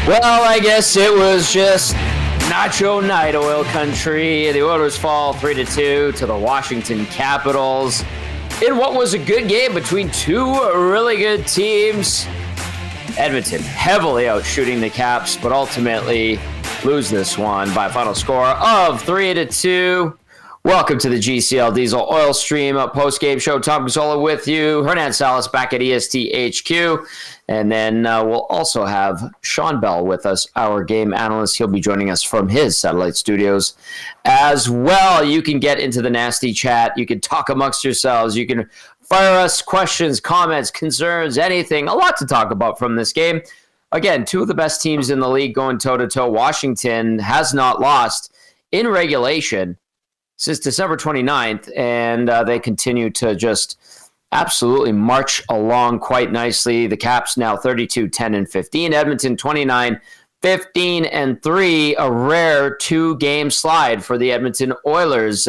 Well, I guess it was just nacho night, oil country. The Oilers fall 3-2 to the Washington Capitals in what was a good game between two really good teams. Edmonton heavily outshooting the Caps, but ultimately lose this one by a final score of 3-2. Welcome to the GCL Diesel Oil Stream post-game show. Tom Gazzola with you. Hernan Salas back at EST HQ. And then we'll also have Shawn Belle with us, our game analyst. He'll be joining us from his satellite studios as well. You can get into the nasty chat. You can talk amongst yourselves. You can fire us questions, comments, concerns, anything. A lot to talk about from this game. Again, two of the best teams in the league going toe-to-toe. Washington has not lost in regulation since December 29th, and they continue to just absolutely march along quite nicely. The Caps now 32-10-15. Edmonton 29-15-3. A rare two-game slide for the Edmonton Oilers.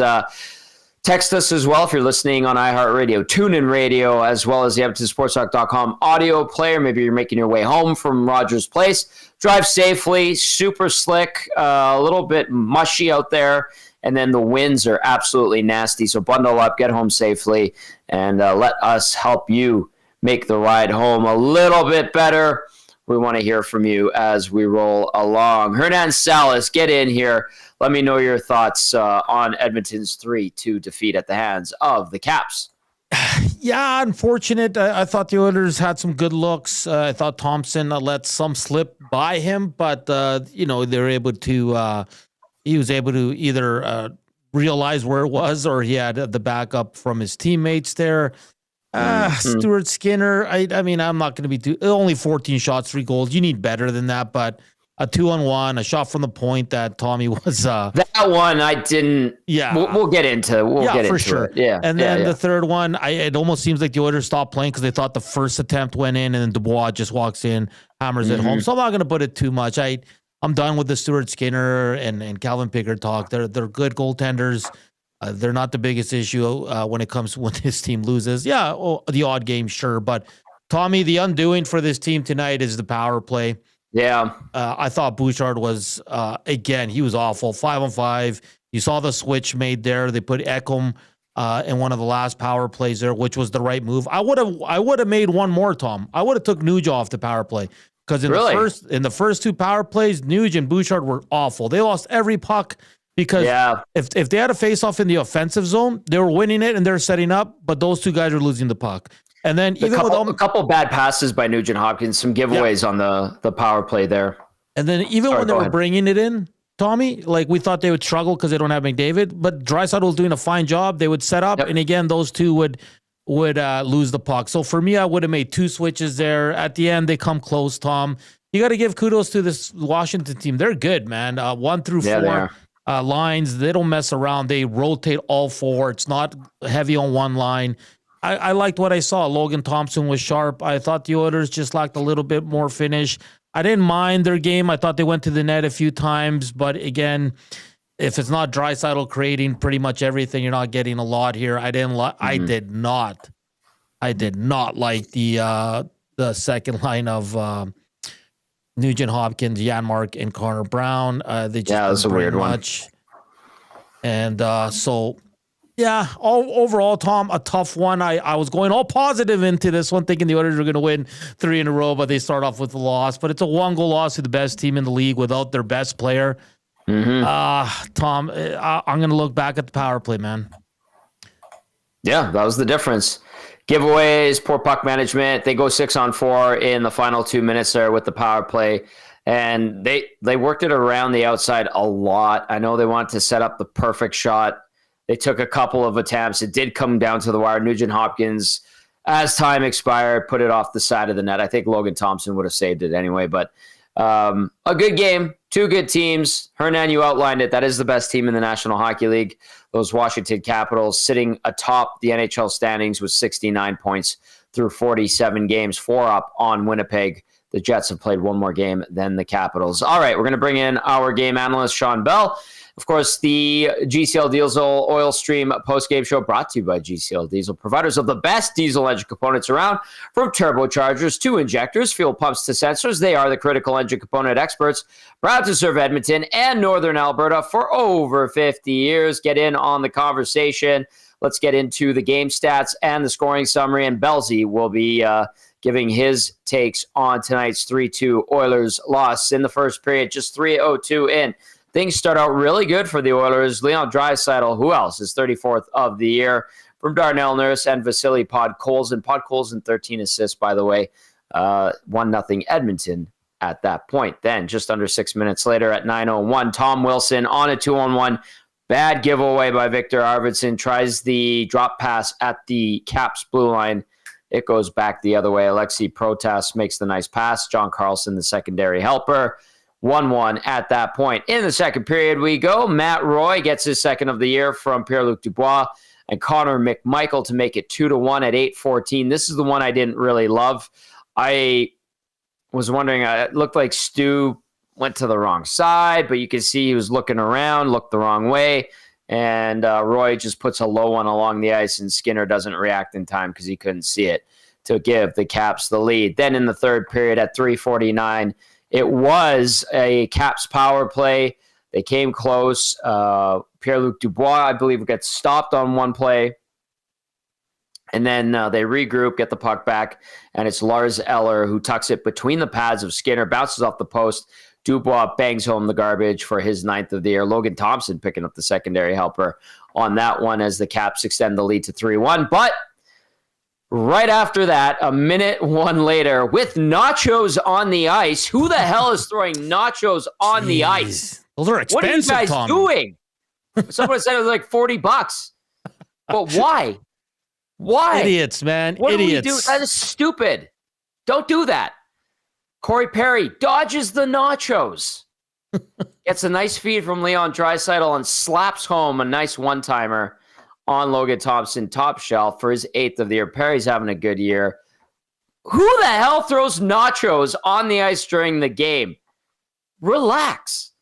Text us as well if you're listening on iHeartRadio, TuneIn Radio, as well as the EdmontonSportsTalk.com audio player. Maybe you're making your way home from Rogers Place. Drive safely, super slick, a little bit mushy out there. And then the winds are absolutely nasty. So bundle up, get home safely, and let us help you make the ride home a little bit better. We want to hear from you as we roll along. Hernan Salas, get in here. Let me know your thoughts on Edmonton's 3-2 defeat at the hands of the Caps. Yeah, unfortunate. I thought the Oilers had some good looks. I thought Thompson let some slip by him, but, they were able to... he was able to either realize where it was or he had the backup from his teammates there. Stuart Skinner, I mean, I'm not going to be only 14 shots, 3 goals. You need better than that, but a 2-on-1, a shot from the point that Tommy was... that one I didn't... Yeah. We'll get into for sure. It. Yeah. And then the third one, it almost seems like the Oilers stopped playing because they thought the first attempt went in and then Dubois just walks in, hammers it home. So I'm not going to put it too much. I'm done with the Stuart Skinner and Calvin Pickard talk. They're good goaltenders. They're not the biggest issue when this team loses. Yeah, the odd game, sure. But Tommy, the undoing for this team tonight is the power play. Yeah. I thought Bouchard was, again, he was awful. 5-on-5. You saw the switch made there. They put Ekholm in one of the last power plays there, which was the right move. I would have made one more, Tom. I would have took Nuge off the power play. Because in the first two power plays, Nuge and Bouchard were awful. They lost every puck because if they had a face-off in the offensive zone, they were winning it and they're setting up, but those two guys are losing the puck. And then a couple bad passes by Nugent Hopkins, some giveaways on the power play there. And then when they were bringing it in, Tommy, like we thought they would struggle because they don't have McDavid, but Draisaitl was doing a fine job. They would set up, and again, those two would lose the puck. So for me, I would have made 2 switches there. At the end, they come close, Tom. You got to give kudos to this Washington team. They're good, man. 1 through 4 lines. They don't mess around. They rotate all 4. It's not heavy on one line. I liked what I saw. Logan Thompson was sharp. I thought the Oilers just lacked a little bit more finish. I didn't mind their game. I thought they went to the net a few times, but again, if it's not Draisaitl creating pretty much everything, you're not getting a lot here. I did not like the second line of Nugent Hopkins, Janmark, and Connor Brown. They just that's a weird much. And overall, Tom, a tough one. I was going all positive into this one, thinking the Oilers were going to win 3 in a row, but they start off with a loss. But it's a 1-goal loss to the best team in the league without their best player. Tom, I'm going to look back at the power play, man. Yeah, that was the difference. Giveaways, poor puck management. They go 6-on-4 in the final 2 minutes there with the power play. And they worked it around the outside a lot. I know they wanted to set up the perfect shot. They took a couple of attempts. It did come down to the wire. Nugent Hopkins, as time expired, put it off the side of the net. I think Logan Thompson would have saved it anyway, but a good game, 2 good teams. Hernan, you outlined it. That is the best team in the National Hockey League. Those Washington Capitals sitting atop the NHL standings with 69 points through 47 games, 4 up on Winnipeg. The Jets have played 1 more game than the Capitals. All right, we're going to bring in our game analyst, Shawn Belle. Of course, the GCL Diesel Oil Stream post-game show brought to you by GCL Diesel, providers of the best diesel engine components around, from turbochargers to injectors, fuel pumps to sensors. They are the critical engine component experts, proud to serve Edmonton and Northern Alberta for over 50 years. Get in on the conversation. Let's get into the game stats and the scoring summary, and Belzy will be giving his takes on tonight's 3-2 Oilers loss. In the first period, just 3:02 in. Things start out really good for the Oilers. Leon Draisaitl, who else, is 34th of the year from Darnell Nurse and Vasily Podkolzin. Podkolzin, 13 assists, by the way. 1-0 Edmonton at that point. Then, just under 6 minutes later at 9:01, Tom Wilson on a 2-on-1. Bad giveaway by Victor Arvidsson. Tries the drop pass at the Caps blue line. It goes back the other way. Alexei Protas makes the nice pass. John Carlson, the secondary helper. 1-1 at that point. In the second period we go. Matt Roy gets his second of the year from Pierre-Luc Dubois and Connor McMichael to make it 2-1 at 8:14. This is the one I didn't really love. I was wondering, it looked like Stu went to the wrong side, but you can see he was looking around, looked the wrong way, and Roy just puts a low one along the ice, and Skinner doesn't react in time because he couldn't see it to give the Caps the lead. Then in the third period at 3:49, it was a Caps power play. They came close. Pierre-Luc Dubois, I believe, gets stopped on one play. And then they regroup, get the puck back, and it's Lars Eller who tucks it between the pads of Skinner, bounces off the post. Dubois bangs home the garbage for his 9th of the year. Logan Thompson picking up the secondary helper on that one as the Caps extend the lead to 3-1. But right after that, a minute one later, with nachos on the ice, who the hell is throwing nachos on the ice? Those are expensive, what are you guys Tommy. doing? Someone said it was like $40. But why? Why? Idiots, man. What Idiots. do we do? That is stupid. Don't do that. Corey Perry dodges the nachos. Gets a nice feed from Leon Draisaitl and slaps home a nice one-timer on Logan Thompson, top shelf for his 8th of the year. Perry's having a good year. Who the hell throws nachos on the ice during the game? Relax.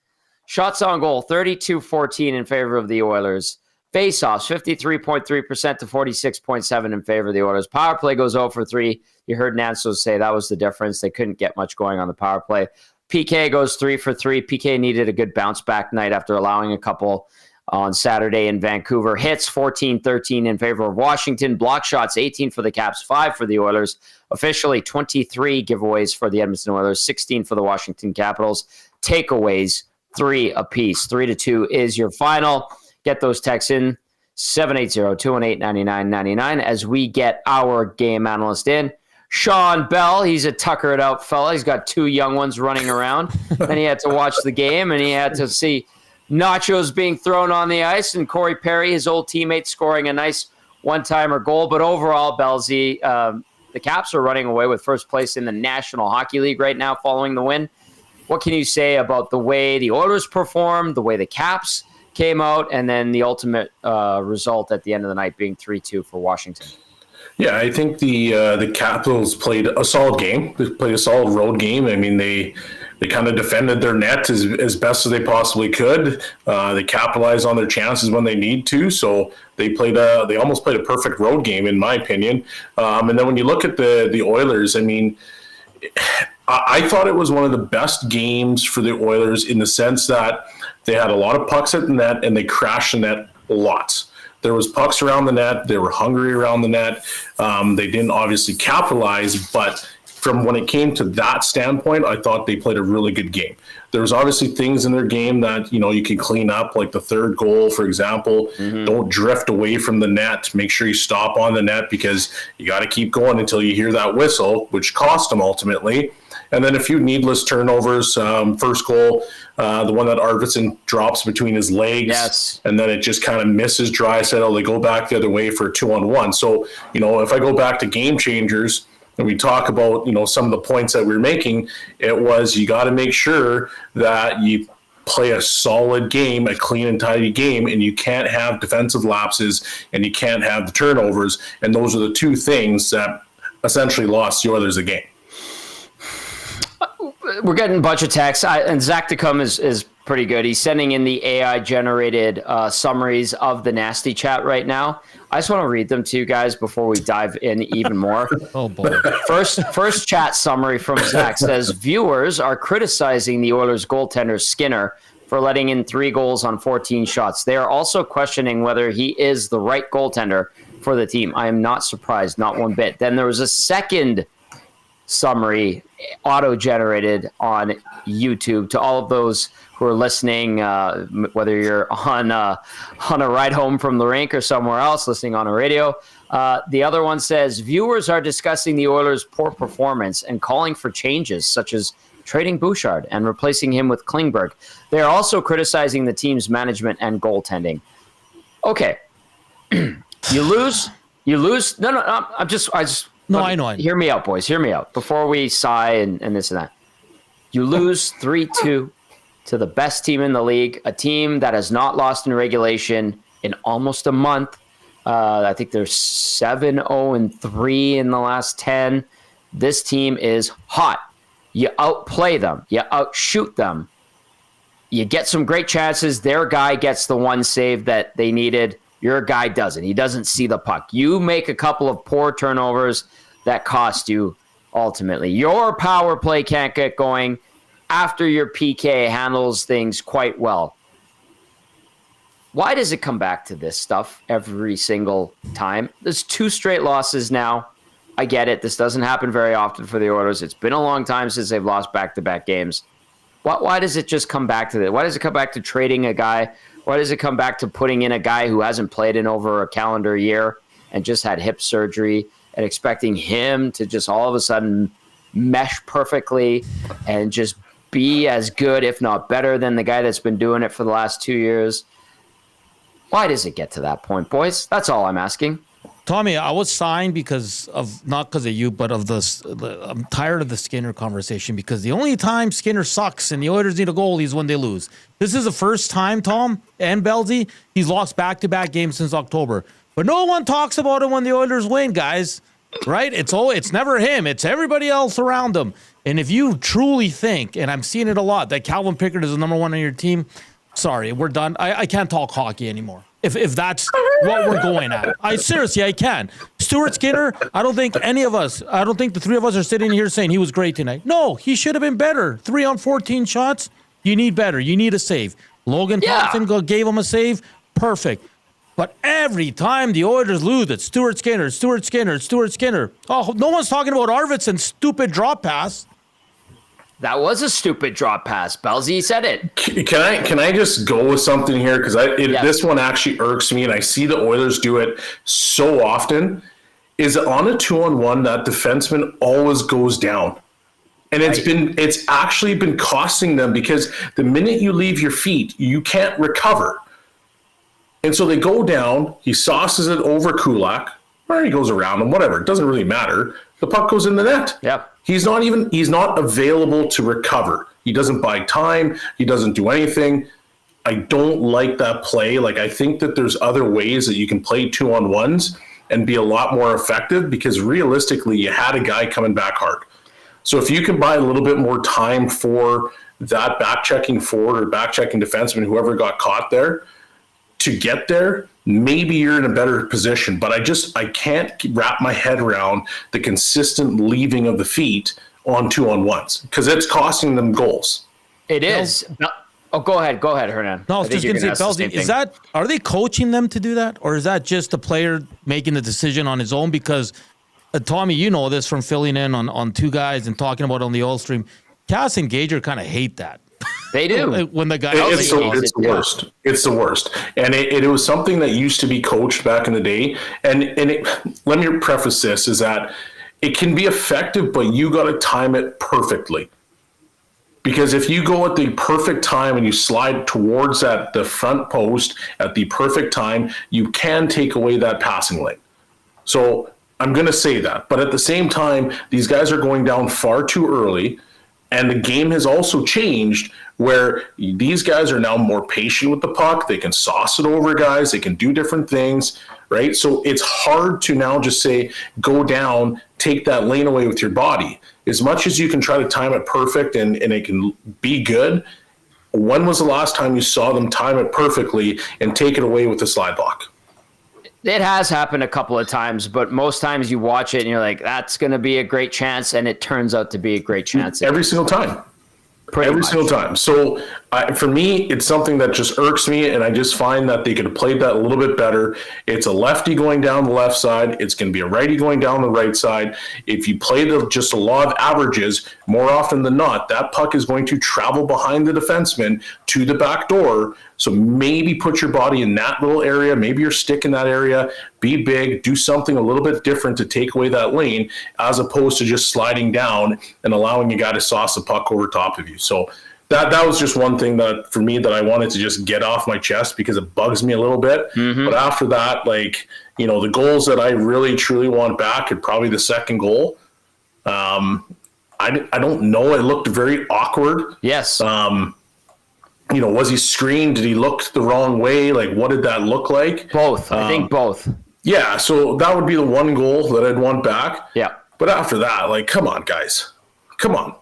Shots on goal, 32-14 in favor of the Oilers. Face-offs, 53.3% to 46.7% in favor of the Oilers. Power play goes 0 for 3. You heard Nanso say that was the difference. They couldn't get much going on the power play. PK goes 3 for 3. PK needed a good bounce-back night after allowing a couple on Saturday in Vancouver. Hits 14-13 in favor of Washington. Block shots 18 for the Caps, 5 for the Oilers. Officially 23 giveaways for the Edmonton Oilers, 16 for the Washington Capitals. Takeaways 3 apiece. 3-2 is your final. Get those texts in 780-218-9999 as we get our game analyst in. Shawn Belle, he's a tucker it out fella. He's got 2 young ones running around. Then he had to watch the game, and he had to see nachos being thrown on the ice, and Corey Perry, his old teammate, scoring a nice one-timer goal. But overall, Belzy, the Caps are running away with first place in the National Hockey League right now following the win. What can you say about the way the Oilers performed, the way the Caps came out, and then the ultimate result at the end of the night being 3-2 for Washington? Yeah, I think the Capitals played a solid game. They played a solid road game. I mean, they kind of defended their net as best as they possibly could. They capitalized on their chances when they need to. So they almost played a perfect road game, in my opinion. And then when you look at the Oilers, I mean, I thought it was one of the best games for the Oilers in the sense that they had a lot of pucks at the net and they crashed the net lots. There was pucks around the net. They were hungry around the net. They didn't obviously capitalize, but from when it came to that standpoint, I thought they played a really good game. There was obviously things in their game that, you can clean up, like the third goal, for example. Mm-hmm. Don't drift away from the net. Make sure you stop on the net because you got to keep going until you hear that whistle, which cost them ultimately. And then a few needless turnovers. First goal, the one that Arvidsson drops between his legs. Yes. And then it just kind of misses Draisaitl. They go back the other way for a 2-on-1. So, if I go back to game changers and we talk about, some of the points that we're making, it was you got to make sure that you play a solid game, a clean and tidy game, and you can't have defensive lapses and you can't have the turnovers. And those are the two things that essentially lost the Oilers the game. we're getting a bunch of texts, and Zach DeCum is pretty good. He's sending in the AI-generated summaries of the nasty chat right now. I just want to read them to you guys before we dive in even more. Oh, boy. First chat summary from Zach says, viewers are criticizing the Oilers goaltender Skinner for letting in 3 goals on 14 shots. They are also questioning whether he is the right goaltender for the team. I am not surprised, not one bit. Then there was a second summary auto-generated on YouTube to all of those who are listening, whether you're on a ride home from the rink or somewhere else listening on a radio. The other one says, viewers are discussing the Oilers' poor performance and calling for changes, such as trading Bouchard and replacing him with Klingberg. They are also criticizing the team's management and goaltending. Okay. You lose. No, I just. No, I know. Hear me out, boys. Hear me out. Before we sigh and this and that. You lose 3-2 to the best team in the league, a team that has not lost in regulation in almost a month. I think they're 7-0-3 in the last 10. This team is hot. You outplay them. You outshoot them. You get some great chances. Their guy gets the one save that they needed. Your guy doesn't. He doesn't see the puck. You make a couple of poor turnovers that cost you ultimately. Your power play can't get going after your PK handles things quite well. Why does it come back to this stuff every single time? There's 2 straight losses now. I get it. This doesn't happen very often for the Oilers. It's been a long time since they've lost back-to-back games. Why does it just come back to that? Why does it come back to trading a guy? Why does it come back to putting in a guy who hasn't played in over a calendar year and just had hip surgery and expecting him to just all of a sudden mesh perfectly and just be as good, if not better, than the guy that's been doing it for the last 2 years? Why does it get to that point, boys? That's all I'm asking. Tommy, I was sighing because of, not because of you, but of I'm tired of the Skinner conversation, because the only time Skinner sucks and the Oilers need a goalie is when they lose. This is the first time, Tom and Belzy, he's lost back-to-back games since October. But no one talks about it when the Oilers win, guys. Right? It's never him. It's everybody else around him. And if you truly think, and I'm seeing it a lot, that Calvin Pickard is the number 1 on your team, sorry, we're done. I can't talk hockey anymore. If that's what we're going at. I can. Stuart Skinner, I don't think the 3 of us are sitting here saying he was great tonight. No, he should have been better. 3 on 14 shots. You need better. You need a save. Logan Thompson gave him a save. Perfect. But every time the Oilers lose, it's Stuart Skinner. Oh, no one's talking about Arvidsson's stupid drop pass. That was a stupid drop pass. Belzy said it. Can I just go with something here? Because this one actually irks me, and I see the Oilers do it so often. Is on a 2-on-1, that defenseman always goes down. And it's actually been costing them, because the minute you leave your feet, you can't recover. And so they go down, he sauces it over Kulak, or he goes around him, whatever. It doesn't really matter. The puck goes in the net. Yep. He's not available to recover. He doesn't buy time. He doesn't do anything. I don't like that play. Like, I think that there's other ways that you can play 2-on-1s and be a lot more effective, because realistically, you had a guy coming back hard. So if you can buy a little bit more time for that back-checking forward or back-checking defenseman, whoever got caught there, to get there, maybe you're in a better position. But I can't wrap my head around the consistent leaving of the feet on 2-on-1s, because it's costing them goals. It is. Oh, go ahead, Hernan. No, I was just going to say, Belzy, are they coaching them to do that? Or is that just the player making the decision on his own? Because, Tommy, you know this from filling in on 2 guys and talking about it on the Oil Stream. Cass and Gager kind of hate that. They do. When the guy it's the worst. It's the worst. And it was something that used to be coached back in the day. And let me preface this, is that it can be effective, but you got to time it perfectly. Because if you go at the perfect time and you slide towards the front post at the perfect time, you can take away that passing lane. So I'm going to say that. But at the same time, these guys are going down far too early. And the game has also changed, where these guys are now more patient with the puck. They can sauce it over guys. They can do different things, right? So it's hard to now just say, go down take that lane away with your body. As much as you can try to time it perfect and it can be good, when was the last time you saw them time it perfectly and take it away with the slide block? It has happened a couple of times, but most times you watch it and you're like, that's going to be a great chance, and it turns out to be a great chance. Every single time. Every single time. So for me, it's something that just irks me, and I just find that they could have played that a little bit better. It's a lefty going down the left side. It's going to be a righty going down the right side. If you play just a law of averages, more often than not, that puck is going to travel behind the defenseman to the back door. So maybe put your body in that little area, maybe your stick in that area, be big, do something a little bit different to take away that lane, as opposed to just sliding down and allowing a guy to sauce the puck over top of you. So that was just one thing that for me that I wanted to just get off my chest because it bugs me a little bit. Mm-hmm. But after that, the goals that I really truly want back are probably the second goal. I don't know. It looked very awkward. Yes. Was he screened? Did he look the wrong way? Like, what did that look like? Both. I think both. Yeah, so that would be the one goal that I'd want back. Yeah. But after that, come on, guys. Come on.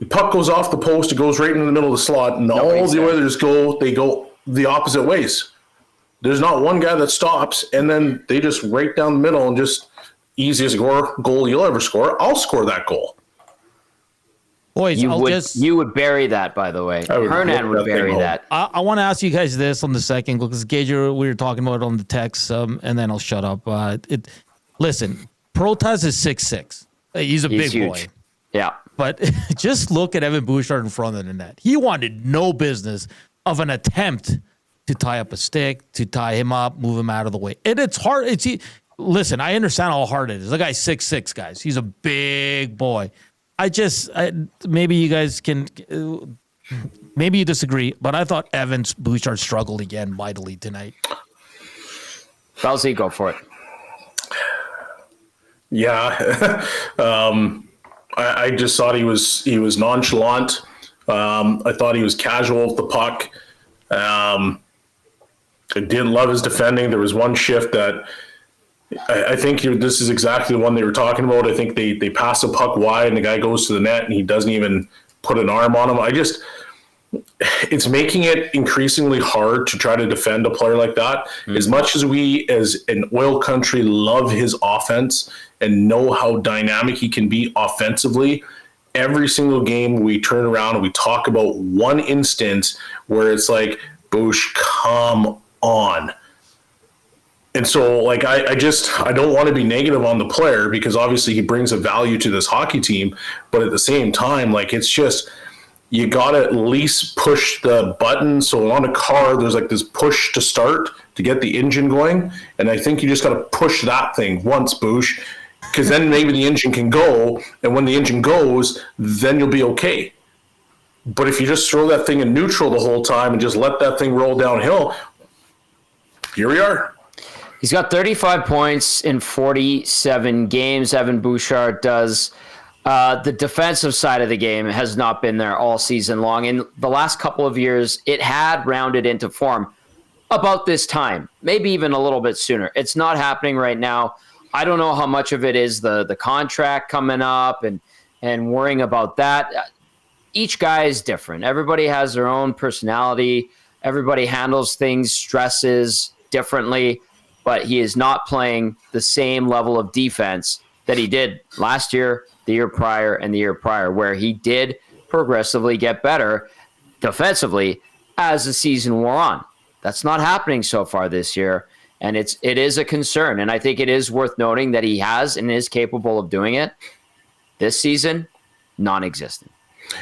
The puck goes off the post. It goes right in the middle of the slot. And all the Oilers go the opposite ways. There's not one guy that stops, and then they just right down the middle and just easiest goal you'll ever score. I'll score that goal. Boys, you would bury that, by the way. Hernan would bury that. I want to ask you guys this on the second goal, because Gage, we were talking about it on the text, and then I'll shut up. Listen, Protas is 6'6". He's big huge boy. Yeah. But just look at Evan Bouchard in front of the net. He wanted no business of an attempt to tie up a stick, to tie him up, move him out of the way. And it's hard. Listen, I understand how hard it is. The guy's 6'6", guys. He's a big boy. Maybe you guys can, maybe you disagree, but I thought Evans Bouchard struggled again mightily tonight. Belzy, go for it. Yeah. I just thought he was nonchalant. I thought he was casual with the puck. I didn't love his defending. There was one shift that I think this is exactly the one they were talking about. I think they pass the puck wide and the guy goes to the net and he doesn't even put an arm on him. It's making it increasingly hard to try to defend a player like that. Mm-hmm. As much as we, as an oil country, love his offense and know how dynamic he can be offensively, every single game we turn around and we talk about one instance where it's like, Boosh, come on. And so, I don't want to be negative on the player because obviously he brings a value to this hockey team. But at the same time, it's just, you got to at least push the button. So on a car, there's this push to start to get the engine going. And I think you just got to push that thing once, Boosh, because then maybe the engine can go. And when the engine goes, then you'll be okay. But if you just throw that thing in neutral the whole time and just let that thing roll downhill, here we are. He's got 35 points in 47 games. Evan Bouchard does. The defensive side of the game has not been there all season long. In the last couple of years, it had rounded into form about this time, maybe even a little bit sooner. It's not happening right now. I don't know how much of it is the contract coming up and worrying about that. Each guy is different. Everybody has their own personality. Everybody handles things, stresses differently. But he is not playing the same level of defense that he did last year, the year prior, and the year prior, where he did progressively get better defensively as the season wore on. That's not happening so far this year, and it is a concern. And I think it is worth noting that he has and is capable of doing it. This season, non-existent.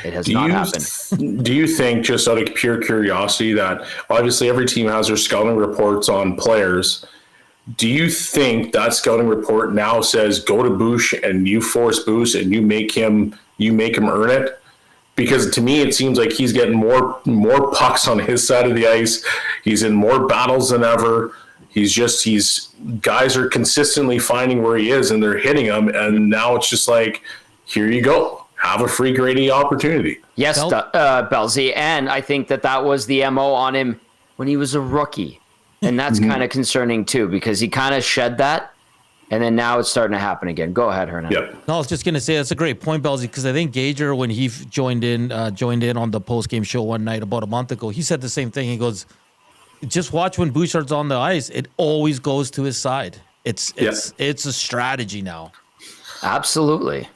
It has not happened. Do you think, just out of pure curiosity, that obviously every team has their scouting reports on players? Do you think that scouting report now says go to Boosh and you force Boosh and you make him earn it? Because to me, it seems like he's getting more pucks on his side of the ice. He's in more battles than ever. Guys are consistently finding where he is and they're hitting him. And now it's just like, here you go. Have a free Grady opportunity. Yes, Belzy. And I think that was the MO on him when he was a rookie. And that's kind of concerning too, because he kind of shed that And then now it's starting to happen again. Go ahead, Hernan. Yep. No, I was just going to say that's a great point, Belsey, because I think Gager, when he joined in on the post-game show one night about a month ago, he said the same thing. He goes, just watch when Bouchard's on the ice. It always goes to his side. It's a strategy now. Absolutely.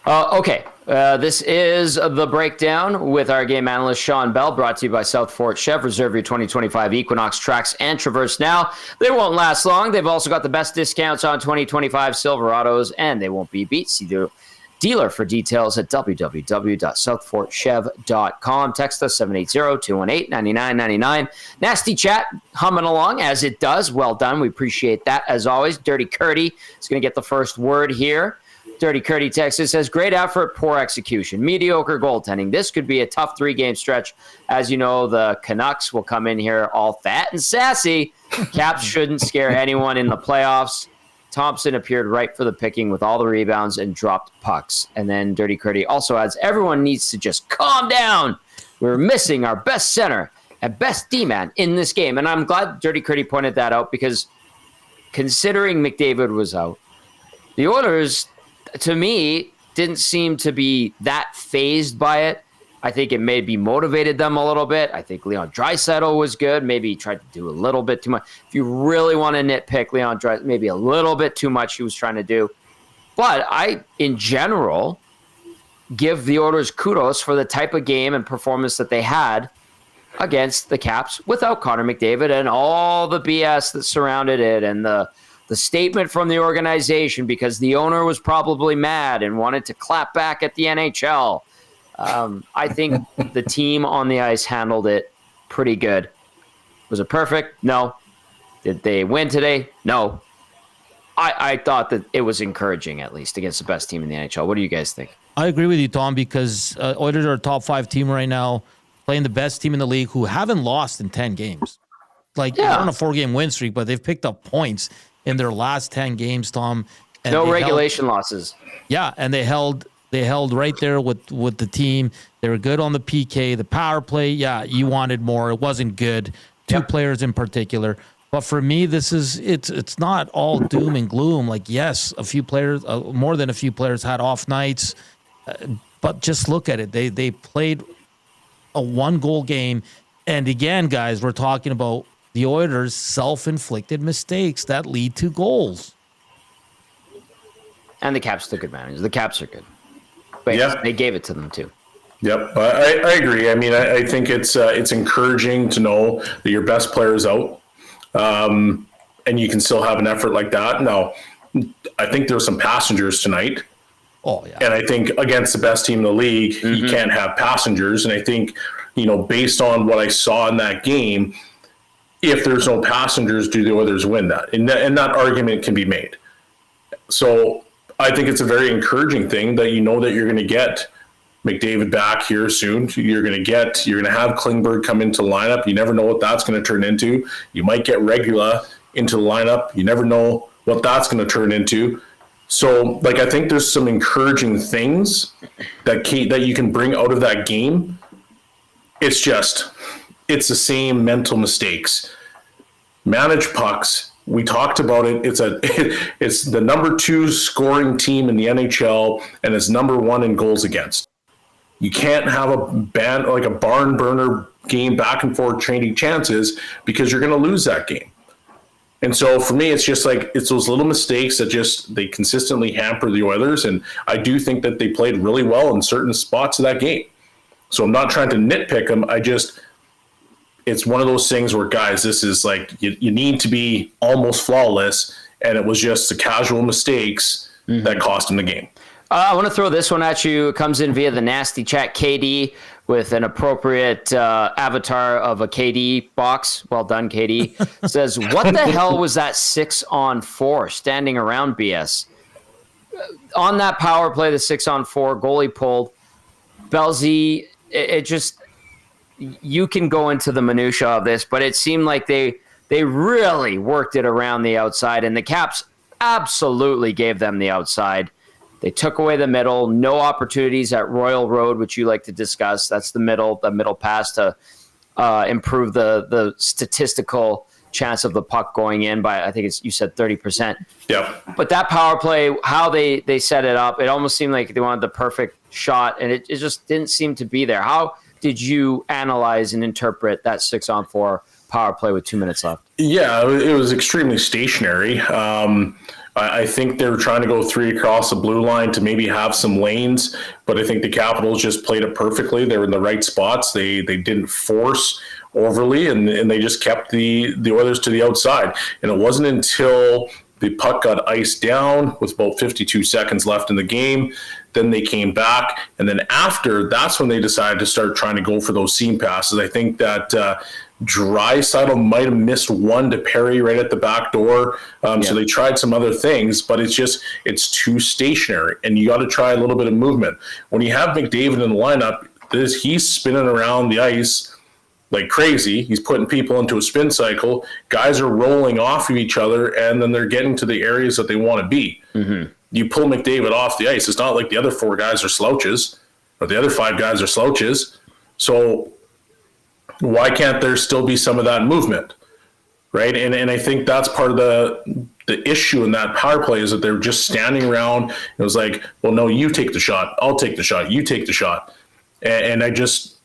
Okay. This is the breakdown with our game analyst, Shawn Belle, brought to you by South Fort Chev. Reserve your 2025 Equinox tracks and Traverse now. They won't last long. They've also got the best discounts on 2025 Silverados, and they won't be beat. See the dealer for details at www.southfortchev.com. Text us 780-218-9999. Nasty chat humming along as it does. Well done. We appreciate that as always. Dirty Curdy is going to get the first word here. Dirty Curdy Texas says, great effort, poor execution, mediocre goaltending. This could be a tough 3-game stretch. As you know, the Canucks will come in here all fat and sassy. Caps shouldn't scare anyone in the playoffs. Thompson appeared right for the picking with all the rebounds and dropped pucks. And then Dirty Curdy also adds, everyone needs to just calm down. We're missing our best center and best D-man in this game. And I'm glad Dirty Curdy pointed that out, because considering McDavid was out, the Oilers, to me, didn't seem to be that fazed by it. I think it maybe motivated them a little bit. I think Leon Draisaitl was good. Maybe he tried to do a little bit too much. If you really want to nitpick Leon Draisaitl, maybe a little bit too much he was trying to do. But I, in general, give the Oilers kudos for the type of game and performance that they had against the Caps without Connor McDavid and all the BS that surrounded it, and the statement from the organization, because the owner was probably mad and wanted to clap back at the NHL. I think the team on the ice handled it pretty good. Was it perfect? No. Did they win today? No. I thought that it was encouraging, at least, against the best team in the NHL. What do you guys think? I agree with you, Tom, because Oilers are a top 5 team right now, playing the best team in the league, who haven't lost in 10 games. They're on a 4-game win streak, but they've picked up points in their last 10 games, Tom. And no regulation losses. Yeah, and they held right there with the team. They were good on the PK. The power play, yeah, you wanted more. It wasn't good. Two players in particular. But for me, it's not all doom and gloom. Like, yes, a few players, more than a few players had off nights. But just look at it. They played a 1-goal game. And again, guys, we're talking about the Oilers' self-inflicted mistakes that lead to goals. And the Caps took advantage. The Caps are good. But they gave it to them too. Yep, I agree. I mean, I think it's encouraging to know that your best player is out, and you can still have an effort like that. Now, I think there were some passengers tonight. Oh, yeah. And I think against the best team in the league, you can't have passengers. And I think, based on what I saw in that game, if there's no passengers, do the Oilers win that? And that argument can be made. So I think it's a very encouraging thing that that you're going to get McDavid back here soon. You're going to have Klingberg come into the lineup. You never know what that's going to turn into. You might get Regula into the lineup. You never know what that's going to turn into. So, I think there's some encouraging things that you can bring out of that game. It's the same mental mistakes. Manage pucks. We talked about it. It's the number 2 scoring team in the NHL, and it's number 1 in goals against. You can't have a barn burner game back and forth trading chances, because you're going to lose that game. And so for me, it's just it's those little mistakes that they consistently hamper the Oilers. And I do think that they played really well in certain spots of that game. So I'm not trying to nitpick them. It's one of those things where, guys, this is you need to be almost flawless. And it was just the casual mistakes that cost them the game. I want to throw this one at you. It comes in via the nasty chat. KD with an appropriate avatar of a KD box. Well done, KD. Says, what the hell was that 6-on-4 standing around BS? On that power play, the 6-on-4 goalie pulled. Belsey, it just, you can go into the minutia of this, but it seemed like they really worked it around the outside, and the Caps absolutely gave them the outside. They took away the middle, no opportunities at Royal Road, which you like to discuss. That's the middle pass to improve the statistical chance of the puck going in by, I think you said 30%. Yeah. But that power play, how they set it up, it almost seemed like they wanted the perfect shot, and it just didn't seem to be there. How did you analyze and interpret that 6-on-4 power play with 2 minutes left? Yeah, it was extremely stationary. I think they were trying to go 3 across the blue line to maybe have some lanes, but I think the Capitals just played it perfectly. They were in the right spots. They didn't force overly, and they just kept the Oilers to the outside. And it wasn't until the puck got iced down with about 52 seconds left in the game, then they came back. And then after, that's when they decided to start trying to go for those seam passes. I think that Draisaitl might have missed one to Perry right at the back door. So they tried some other things, but it's too stationary, and you got to try a little bit of movement. When you have McDavid in the lineup, he's spinning around the ice like crazy. He's putting people into a spin cycle. Guys are rolling off of each other, and then they're getting to the areas that they want to be. Mm-hmm. You pull McDavid off the ice. It's not like the other 4 guys are slouches, or the other 5 guys are slouches. So why can't there still be some of that movement, right? And I think that's part of the issue in that power play, is that they're just standing around. It was like, well, no, you take the shot. I'll take the shot. You take the shot. And I just...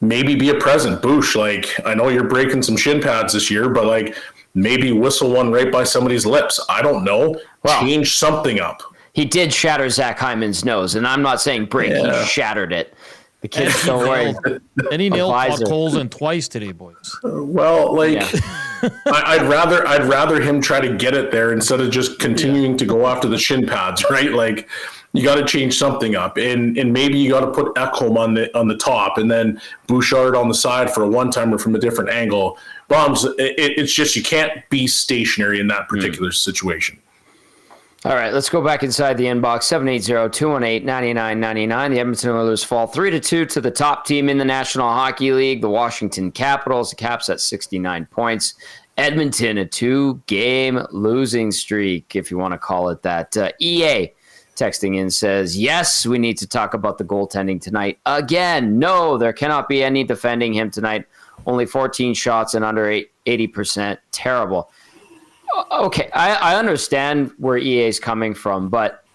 maybe be a present. Boosh, like, I know you're breaking some shin pads this year, but like, maybe whistle one right by somebody's lips. I don't know. Well, change something up. He did shatter Zach Hyman's nose, and I'm not saying break. Yeah. He shattered it. The kid's so worried. And he nailed Colson twice today, boys. Well, like, I'd rather him try to get it there instead of just continuing to go after the shin pads, right? Like, you got to change something up, and maybe you got to put Ekholm on the top, and then Bouchard on the side for a one-timer from a different angle. Bombs. It's just, you can't be stationary in that particular situation. All right, let's go back inside the inbox. 780-218-9999. The Edmonton Oilers fall 3-2 to the top team in the National Hockey League, the Washington Capitals. The Caps at 69 points. Edmonton, a 2-game losing streak, if you want to call it that. EA texting in says, yes, we need to talk about the goaltending tonight. Again, no, there cannot be any defending him tonight. Only 14 shots and under 80%. Terrible. Okay, I understand where EA is coming from, but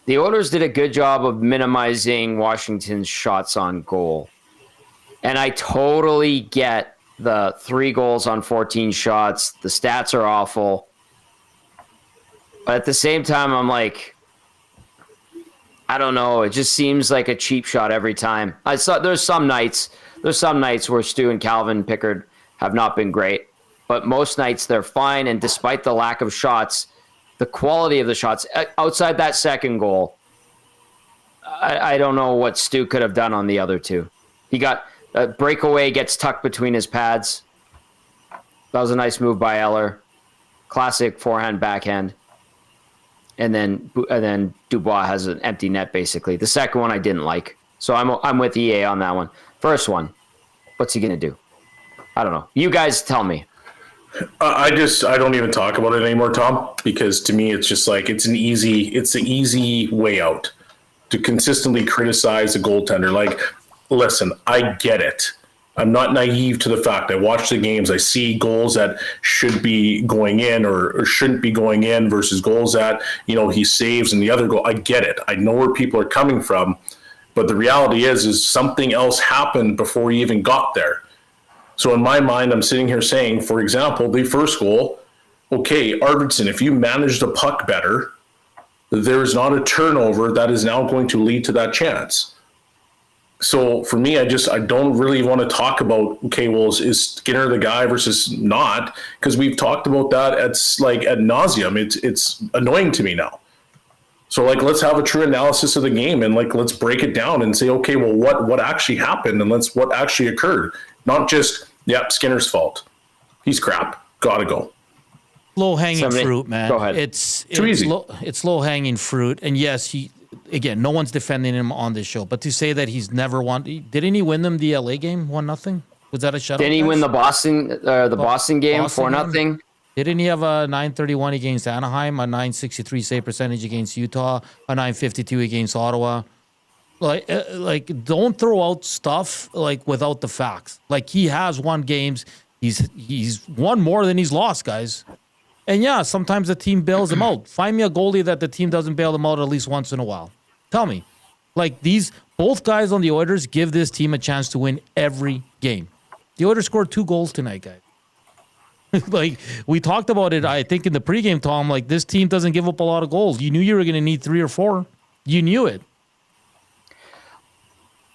the Oilers did a good job of minimizing Washington's shots on goal. And I totally get the 3 goals on 14 shots. The stats are awful. But at the same time, I'm like, I don't know. It just seems like a cheap shot every time. There's some nights where Stu and Calvin Pickard have not been great. But most nights they're fine, and despite the lack of shots, the quality of the shots, outside that second goal, I don't know what Stu could have done on the other 2. He got a breakaway, gets tucked between his pads. That was a nice move by Eller. Classic forehand, backhand. And then Dubois has an empty net, basically. The second one I didn't like. So I'm with EA on that one. First one, what's he going to do? I don't know. You guys tell me. I don't even talk about it anymore, Tom, because to me it's just like it's an easy way out to consistently criticize a goaltender. Like, listen, I get it. I'm not naive to the fact. I watch the games. I see goals that should be going in or shouldn't be going in versus goals that, he saves and the other goal. I get it. I know where people are coming from, but the reality is something else happened before he even got there. So in my mind, I'm sitting here saying, for example, the first goal, okay, Arvidsson, if you manage the puck better, there is not a turnover that is now going to lead to that chance. So for me, I don't really want to talk about, okay, well, is Skinner the guy versus not? Because we've talked about that ad nauseum. It's annoying to me now. So let's have a true analysis of the game and let's break it down and say, okay, well, what actually happened and what actually occurred? Not just, Skinner's fault. He's crap. Gotta go. Low-hanging fruit, man. Go ahead. It's too easy. It's low-hanging fruit. And yes, again, no one's defending him on this show. But to say that he's never won, didn't he win them the LA game 1-0? Was that a shutout? Didn't he win the Boston game 4-0? Didn't he have a .931 against Anaheim, a .963 save percentage against Utah, a .952 against Ottawa? Like, don't throw out stuff without the facts. He has won games He's won more than he's lost, guys. And yeah, sometimes the team bails him out. Find me a goalie that the team doesn't bail them out at least once in a while. Tell me. Like both guys on the Oilers give this team a chance to win every game. The Oilers scored 2 goals tonight, guys. Like, we talked about it, I think, in the pregame, Tom. Like, this team doesn't give up a lot of goals. You knew you were going to need 3 or 4. You knew it.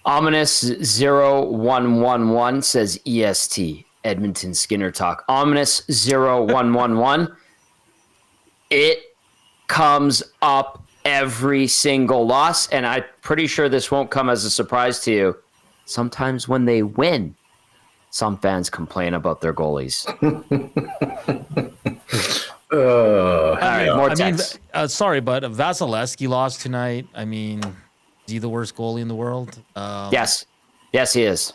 Ominous 0111 says EST. Edmonton Skinner talk. Ominous 0111. It comes up every single loss, and I'm pretty sure this won't come as a surprise to you. Sometimes when they win, some fans complain about their goalies. All right, more text. Sorry, but Vasilevsky lost tonight. I mean, is he the worst goalie in the world? Yes, he is.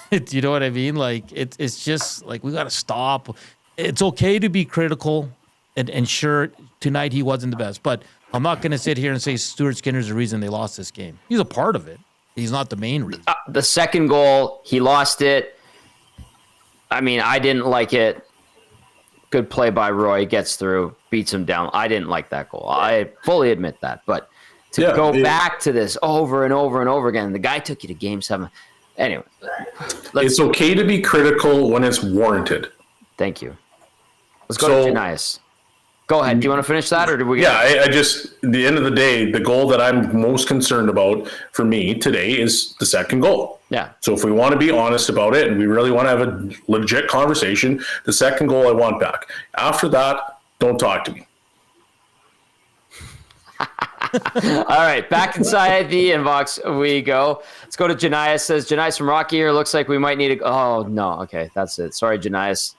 Do you know what I mean? Like, it's just like we got to stop. It's okay to be critical, and sure, tonight he wasn't the best, but I'm not going to sit here and say Stuart Skinner's the reason they lost this game. He's a part of it. He's not the main reason. The second goal, he lost it. I mean, I didn't like it. Good play by Roy, gets through, beats him down. I didn't like that goal. I fully admit that. But to go back to this over and over and over again, the guy took you to Game 7. Anyway. It's okay to be critical when it's warranted. Thank you. Let's go to Janias. Go ahead. Do you want to finish that, or do we? Yeah, I just, at the end of the day, the goal that I'm most concerned about for me today is the second goal. Yeah. So if we want to be honest about it and we really want to have a legit conversation, the second goal I want back. After that, don't talk to me. All right, back inside the inbox we go. Let's go to Janias. Says Janias from Rocky here. Looks like we might need a. Oh no, okay, that's it. Sorry, Janias.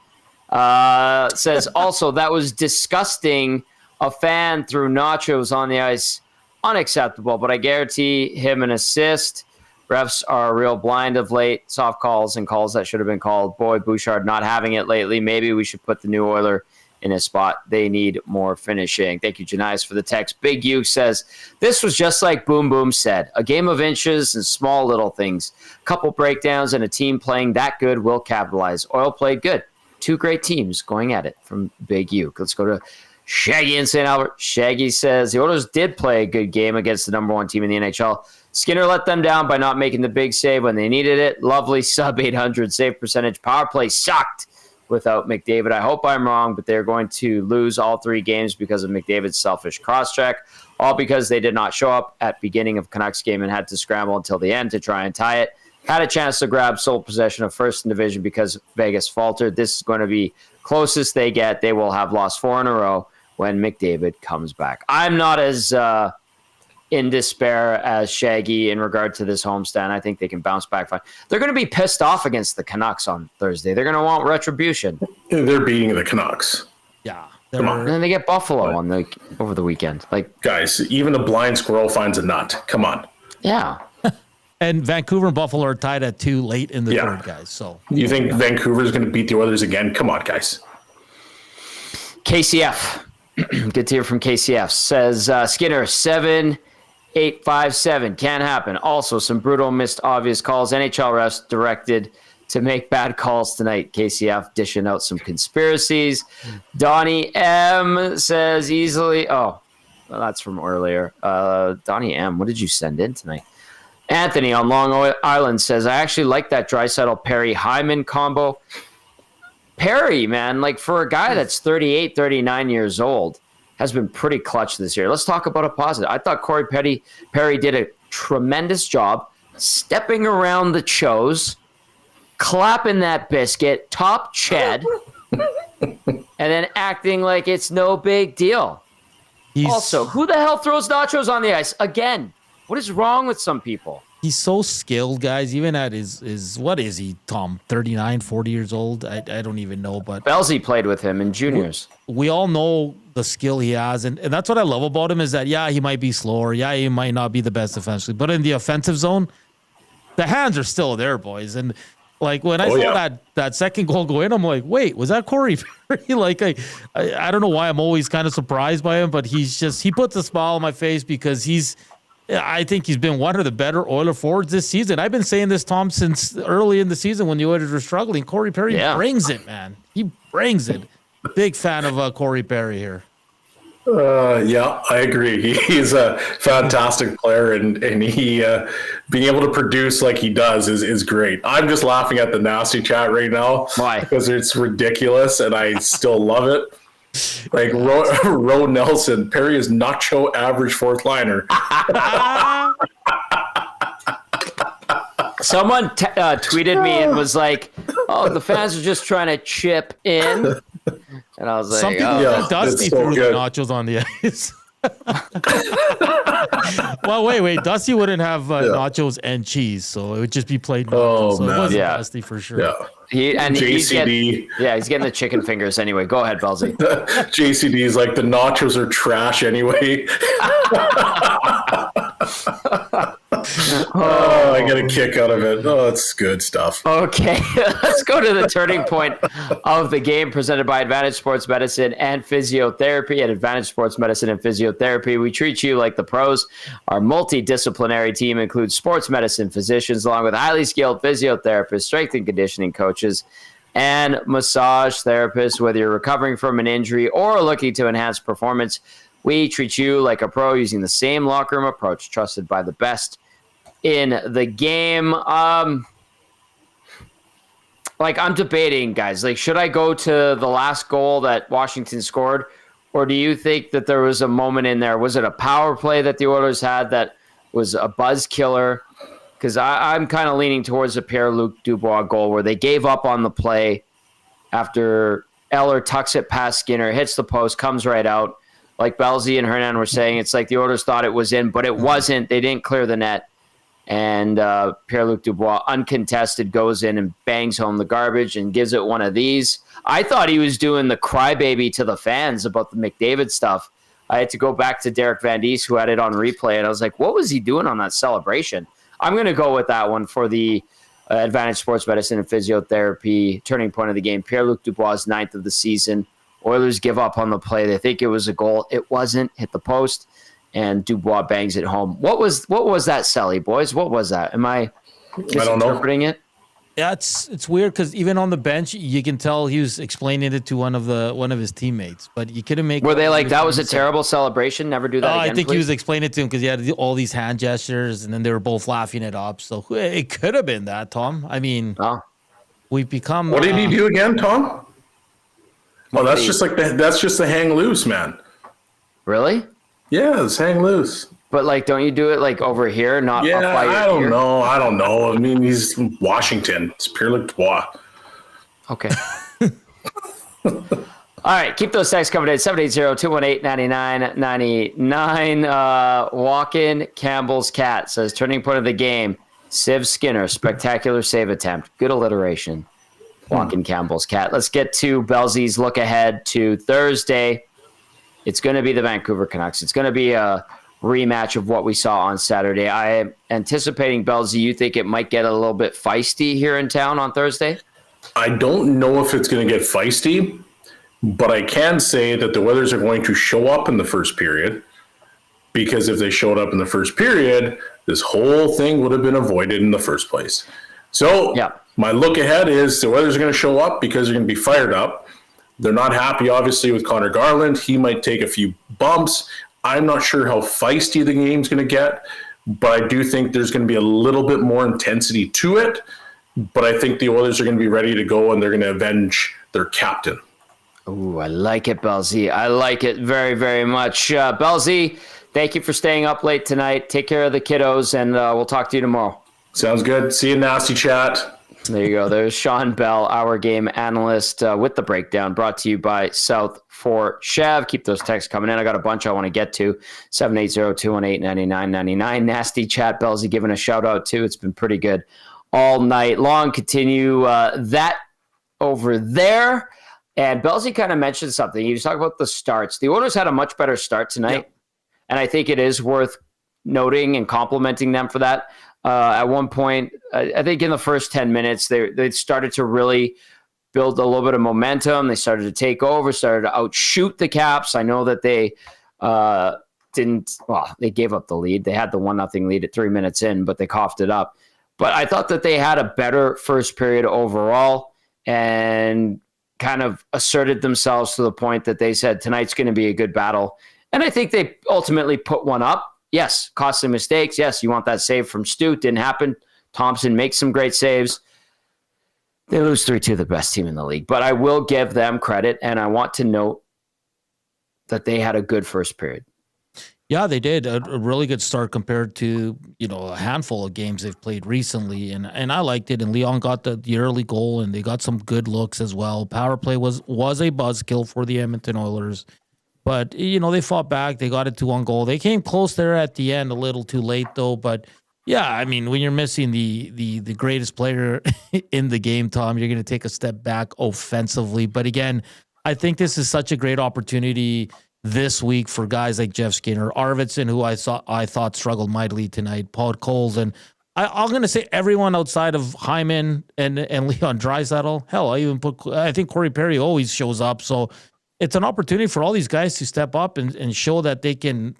Says also that was disgusting. A fan threw nachos on the ice. Unacceptable, but I guarantee him an assist. Refs are real blind of late. Soft calls and calls that should have been called. Boy, Bouchard not having it lately. Maybe we should put the new Oiler in his spot. They need more finishing. Thank you, Janice, for the text. Big U says, this was just like Boom Boom said. A game of inches and small little things. Couple breakdowns and a team playing that good will capitalize. Oil played good. 2 great teams going at it from Big U. Let's go to Shaggy in St. Albert. Shaggy says, the Oilers did play a good game against the number 1 team in the NHL. Skinner let them down by not making the big save when they needed it. Lovely sub 800 save percentage. Power play sucked without McDavid. I hope I'm wrong, but they're going to lose all 3 games because of McDavid's selfish cross-check, all because they did not show up at beginning of Canucks game and had to scramble until the end to try and tie it. Had a chance to grab sole possession of first in division because Vegas faltered. This is going to be closest they get. They will have lost 4 in a row when McDavid comes back. I'm not as in despair as Shaggy in regard to this homestand. I think they can bounce back fine. They're going to be pissed off against the Canucks on Thursday. They're going to want retribution. They're beating the Canucks. Yeah. Come on. And then they get Buffalo over the weekend. Like, guys, even a blind squirrel finds a nut. Come on. Yeah. And Vancouver and Buffalo are tied at 2 late in the third, guys. So you think Vancouver's going to beat the Oilers again? Come on, guys. KCF. Good to hear from KCF. Says Skinner 7-8-5-7 can't happen. Also, some brutal missed obvious calls. NHL refs directed to make bad calls tonight. KCF dishing out some conspiracies. Donnie M says easily. Oh, well, that's from earlier. Donnie M, what did you send in tonight? Anthony on Long Island says, I actually like that Draisaitl Perry Hyman combo. Perry, man, like for a guy that's 38, 39 years old, has been pretty clutch this year. Let's talk about a positive. I thought Corey Perry did a tremendous job stepping around the Chos, clapping that biscuit, top Ched, and then acting like it's no big deal. Also, who the hell throws nachos on the ice again? What is wrong with some people? He's so skilled, guys. Even at his what is he, Tom? 39, 40 years old? I don't even know. But Belzy played with him in juniors. We all know the skill he has. And that's what I love about him is that, yeah, he might be slower. Yeah, he might not be the best defensively. But in the offensive zone, the hands are still there, boys. And like when I saw that second goal go in, I'm like, wait, was that Corey Perry? Like, I don't know why I'm always kind of surprised by him. But he puts a smile on my face because he's I think he's been one of the better Oiler forwards this season. I've been saying this, Tom, since early in the season when the Oilers were struggling. Corey Perry brings it, man. He brings it. Big fan of Corey Perry here. Yeah, I agree. He's a fantastic player, and he being able to produce like he does is great. I'm just laughing at the nasty chat right now. Why? Because it's ridiculous, and I still love it. Like Ro Nelson, Perry is nacho average fourth liner. Someone tweeted me and was like, "Oh, the fans are just trying to chip in." And I was like, some people Dusty threw the nachos on the ice. Well, wait. Dusty wouldn't have nachos and cheese, so it would just be plain nachos. So it wasn't Dusty for sure. Yeah. He's getting the chicken fingers anyway. Go ahead, Belzy. JCD is like, the nachos are trash anyway. I get a kick out of it. Oh, it's good stuff. Okay, let's go to the turning point of the game presented by Advantage Sports Medicine and Physiotherapy. At Advantage Sports Medicine and Physiotherapy, we treat you like the pros. Our multidisciplinary team includes sports medicine physicians along with highly skilled physiotherapists, strength and conditioning coaches, and massage therapists. Whether you're recovering from an injury or looking to enhance performance, we treat you like a pro using the same locker room approach trusted by the best in the game. I'm debating, guys. Like, should I go to the last goal that Washington scored, or do you think that there was a moment in there? Was it a power play that the Oilers had that was a buzz killer? Because I'm kind of leaning towards the Pierre-Luc Dubois goal where they gave up on the play after Eller tucks it past Skinner, hits the post, comes right out. Like Belzy and Hernan were saying, it's like the Oilers thought it was in, but it wasn't. They didn't clear the net. And Pierre-Luc Dubois, uncontested, goes in and bangs home the garbage and gives it one of these. I thought he was doing the crybaby to the fans about the McDavid stuff. I had to go back to Derek Van Dies, who had it on replay, and I was like, what was he doing on that celebration? I'm going to go with that one for the Advantage Sports Medicine and Physiotherapy turning point of the game. Pierre-Luc Dubois' 9th of the season. Oilers give up on the play. They think it was a goal. It wasn't. Hit the post. And Dubois bangs it home. What was that, Selly, boys? What was that? Am I misinterpreting it? Yeah, it's weird because even on the bench, you can tell he was explaining it to one of his teammates. But you couldn't make. Were they like, that was a terrible celebration? Never do that again, I think please? He was explaining it to him because he had all these hand gestures, and then they were both laughing it up. So it could have been that, Tom. I mean, we've become. What did he do again, Tom? Oh, that's just the hang loose, man. Really? Yeah, it's hang loose. But don't you do it over here, not up by your I don't know. I mean, he's from Washington. It's Pierre-Luc Dubois. Okay. All right, keep those texts coming in. 780-218-9999. Walk-in Campbell's Cat says, turning point of the game, Siv Skinner, spectacular save attempt. Good alliteration. Walk-in Campbell's Cat. Let's get to Belzy's look ahead to Thursday. It's going to be the Vancouver Canucks. It's going to be a rematch of what we saw on Saturday. I am anticipating, Belzy, you think it might get a little bit feisty here in town on Thursday? I don't know if it's going to get feisty, but I can say that the Oilers are going to show up in the first period, because if they showed up in the first period, this whole thing would have been avoided in the first place. So my look ahead is the Oilers are going to show up because they're going to be fired up. They're not happy, obviously, with Connor Garland. He might take a few bumps. I'm not sure how feisty the game's going to get, but I do think there's going to be a little bit more intensity to it. But I think the Oilers are going to be ready to go, and they're going to avenge their captain. Ooh, I like it, Belzy. I like it very, very much. Belzy, thank you for staying up late tonight. Take care of the kiddos, and we'll talk to you tomorrow. Sounds good. See you, nasty chat. There you go. There's Shawn Belle, our game analyst, with the breakdown, brought to you by South for Chev. Keep those texts coming in. I got a bunch I want to get to. 780-218-9999. Nasty chat. Belzy giving a shout out too. It's been pretty good all night long. Continue that over there. And Belzy kind of mentioned something. He was talking about the starts. The Oilers had a much better start tonight. And I think it is worth noting and complimenting them for that. At one point, I think in the first 10 minutes, they started to really build a little bit of momentum. They started to take over, started to outshoot the Caps. I know that they they gave up the lead. They had the 1-0 lead at 3 minutes in, but they coughed it up. But I thought that they had a better first period overall and kind of asserted themselves to the point that they said tonight's going to be a good battle. And I think they ultimately put one up. Yes, costly mistakes. Yes, you want that save from Stu. Didn't happen. Thompson makes some great saves. They lose 3-2, the best team in the league. But I will give them credit, and I want to note that they had a good first period. Yeah, they did a really good start compared to, a handful of games they've played recently. And I liked it. And Leon got the early goal, and they got some good looks as well. Power play was a buzzkill for the Edmonton Oilers. But, they fought back. They got it to 1 goal. They came close there at the end, a little too late, though. But, yeah, I mean, when you're missing the greatest player in the game, Tom, you're going to take a step back offensively. But, again, I think this is such a great opportunity this week for guys like Jeff Skinner, Arvidsson, who I thought struggled mightily tonight, Paul Coles, and I'm going to say everyone outside of Hyman and Leon Draisaitl. Hell, I think Corey Perry always shows up. So it's an opportunity for all these guys to step up and show that they can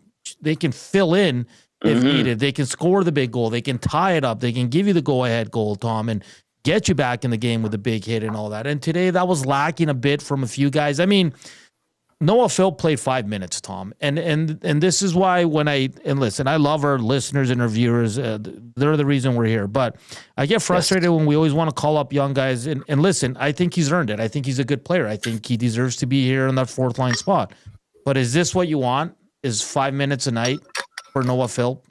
fill in if needed. They can score the big goal. They can tie it up. They can give you the go-ahead goal, Tom, and get you back in the game with a big hit and all that. And today that was lacking a bit from a few guys. I mean, Noah Phil played 5 minutes, Tom. And this is why listen, I love our listeners and our viewers. They're the reason we're here. But I get frustrated when we always want to call up young guys. And listen, I think he's earned it. I think he's a good player. I think he deserves to be here in that 4th line spot. But is this what you want? Is 5 minutes a night for Noah Phil?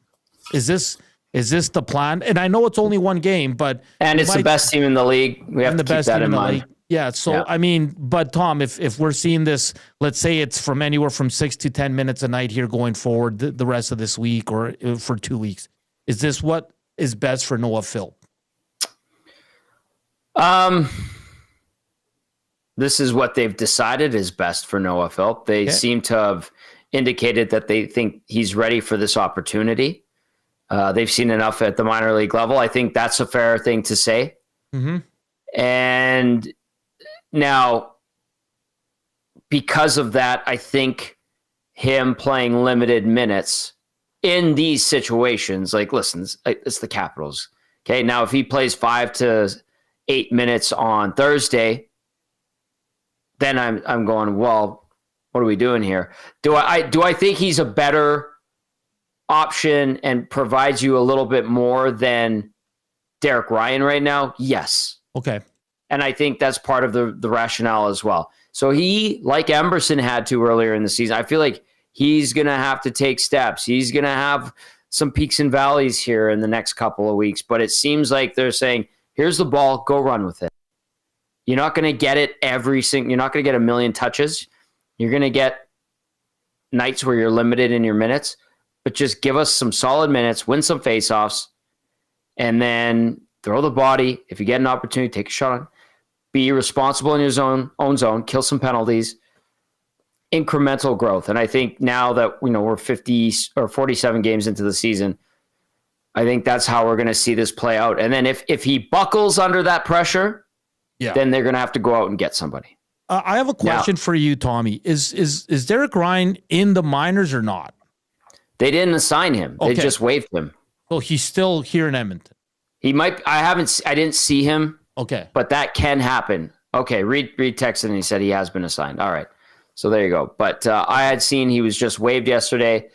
Is this the plan? And I know it's only 1 game, but it's the best team in the league. We have to keep that in mind. Yeah. So, yeah. I mean, but Tom, if we're seeing this, let's say it's from anywhere from 6 to 10 minutes a night here going forward the rest of this week or for 2 weeks, is this what is best for Noah Phil? This is what they've decided is best for Noah Phil. They seem to have indicated that they think he's ready for this opportunity. They've seen enough at the minor league level. I think that's a fair thing to say. Mm-hmm. And now, because of that, I think him playing limited minutes in these situations, like, listen, it's the Capitals. Okay, now if he plays 5 to 8 minutes on Thursday, then I'm going, well, what are we doing here? Do I think he's a better option and provides you a little bit more than Derek Ryan right now? Yes. Okay. And I think that's part of the rationale as well. So he, like Emberson had to earlier in the season, I feel like he's going to have to take steps. He's going to have some peaks and valleys here in the next couple of weeks. But it seems like they're saying, here's the ball, go run with it. You're not going to get it you're not going to get a million touches. You're going to get nights where you're limited in your minutes. But just give us some solid minutes, win some faceoffs, and then throw the body. If you get an opportunity, take a shot on. Be responsible in your own zone, kill some penalties, incremental growth. And I think now that we're 50 or 47 games into the season, I think that's how we're going to see this play out. And then if he buckles under that pressure, then they're going to have to go out and get somebody. I have a question for you, Tommy. Is Derek Ryan in the minors or not? They didn't assign him. They just waived him. So he's still here in Edmonton. He might. I didn't see him. Okay. But that can happen. Okay. Reed texted and he said he has been assigned. All right. So there you go. But I had seen he was just waived yesterday.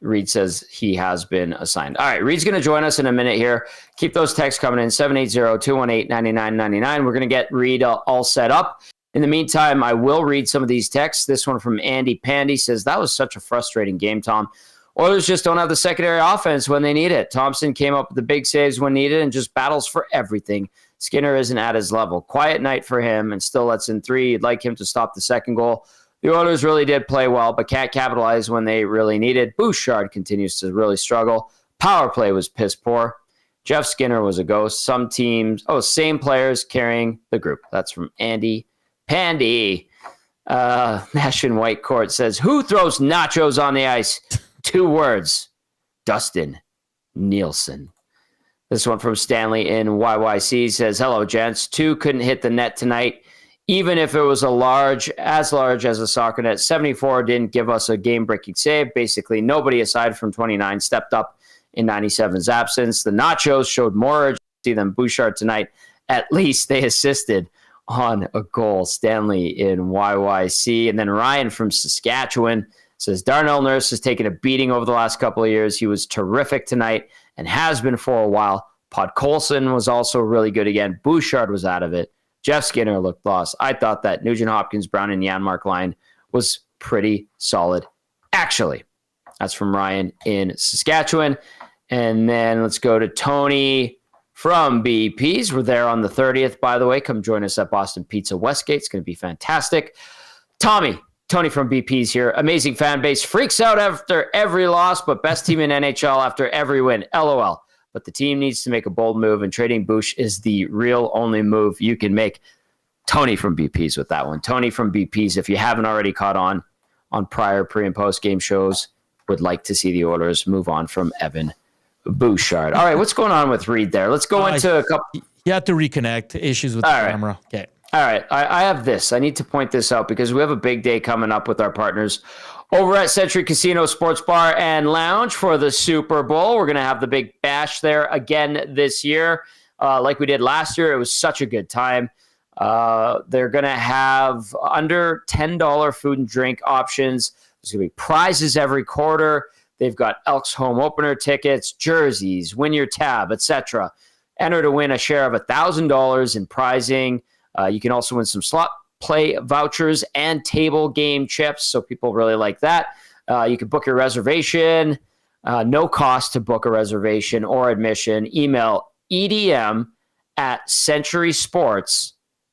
Reed says he has been assigned. All right. Reed's going to join us in a minute here. Keep those texts coming in. 780-218-9999. We're going to get Reed all set up. In the meantime, I will read some of these texts. This one from Andy Pandy says, that was such a frustrating game, Tom. Oilers just don't have the secondary offense when they need it. Thompson came up with the big saves when needed and just battles for everything. Skinner isn't at his level. Quiet night for him and still lets in 3. You'd like him to stop the second goal. The Oilers really did play well, but can't capitalize when they really needed. Bouchard continues to really struggle. Power play was piss poor. Jeff Skinner was a ghost. Some teams, same players carrying the group. That's from Andy Pandy. Nash in White Court says, who throws nachos on the ice? 2 words, Dustin Nielsen. This one from Stanley in YYC says, hello, gents. 2 couldn't hit the net tonight. even if it was as large as a soccer net. 74 didn't give us a game-breaking save. Basically, nobody aside from 29 stepped up in 97's absence. The Nachos showed more urgency than Bouchard tonight. At least they assisted on a goal. Stanley in YYC. And then Ryan from Saskatchewan says, Darnell Nurse has taken a beating over the last couple of years. He was terrific tonight and has been for a while. Podkolson was also really good again. Bouchard was out of it. Jeff Skinner looked lost. I thought that Nugent Hopkins, Brown, and Janmark line was pretty solid. Actually, that's from Ryan in Saskatchewan. And then let's go to Tony from BPs. We're there on the 30th, by the way. Come join us at Boston Pizza Westgate. It's going to be fantastic. Tony from BPs here. Amazing fan base. Freaks out after every loss, but best team in NHL after every win. LOL. But the team needs to make a bold move, and trading Bush is the real only move you can make. Tony from BPs with that one. Tony from BPs, if you haven't already caught on prior pre- and post-game shows, would like to see the Oilers move on from Evan Bouchard. All right, what's going on with Reed there? Let's go into a couple. You have to reconnect. Issues with the camera. Okay. All right, I have this. I need to point this out because we have a big day coming up with our partners over at Century Casino Sports Bar and Lounge for the Super Bowl. We're going to have the big bash there again this year. Like we did last year, it was such a good time. They're going to have under $10 food and drink options. There's going to be prizes every quarter. They've got Elks home opener tickets, jerseys, win your tab, etc. Enter to win a share of $1,000 in prizing. You can also win some slot play vouchers and table game chips, so people really like that. You can book your reservation. No cost to book a reservation or admission. Email edm at centurysports,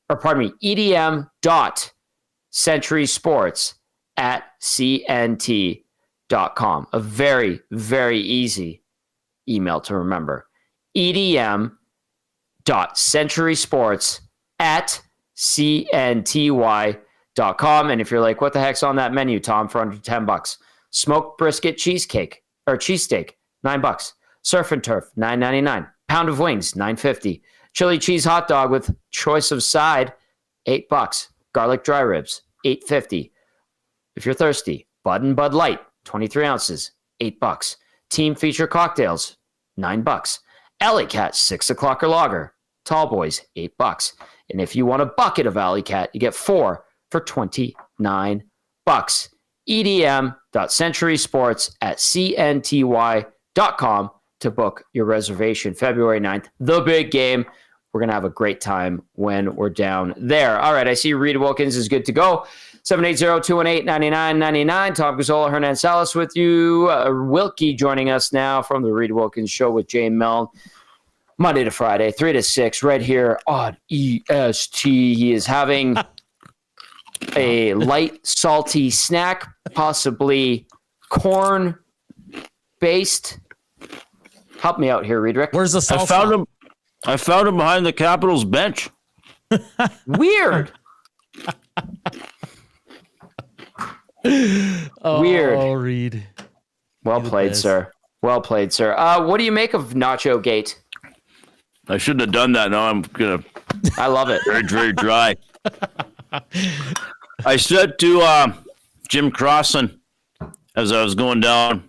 edm.centurysports@cnt.com. A very, very easy email to remember. edm.centurysports@cnty.com. And if you're like, what the heck's on that menu, Tom, for under $10? Smoked brisket cheesesteak, $9. Surf and turf, $9.99. Pound of wings, $9.50. Chili cheese hot dog with choice of side, $8. Garlic dry ribs, $8.50. If you're thirsty, Bud and Bud Light, 23 ounces, $8. Team feature cocktails, $9. Alley Cat 6 o'clock or lager, tall boys, $8. And if you want a bucket of Alley Cat, you get 4 for $29. edm.centurysports@cnty.com to book your reservation. February 9th, the big game. We're going to have a great time when we're down there. All right, I see Reid Wilkins is good to go. 780-218-9999. Tom Gazzola, Hernan Salas with you. Wilkie joining us now from the Reid Wilkins Show with Jay Milne. Monday to Friday, 3 to 6, right here on EST. He is having a light, salty snack, possibly corn-based. Help me out here, Riedrich. Where's the salsa? I found him behind the Capitals bench. Weird. Oh, Reed. Well played, sir. Well played, sir. What do you make of Nacho Gate? I shouldn't have done that. Now I'm going to... I love it. Very, very dry. I said to Jim Crossan as I was going down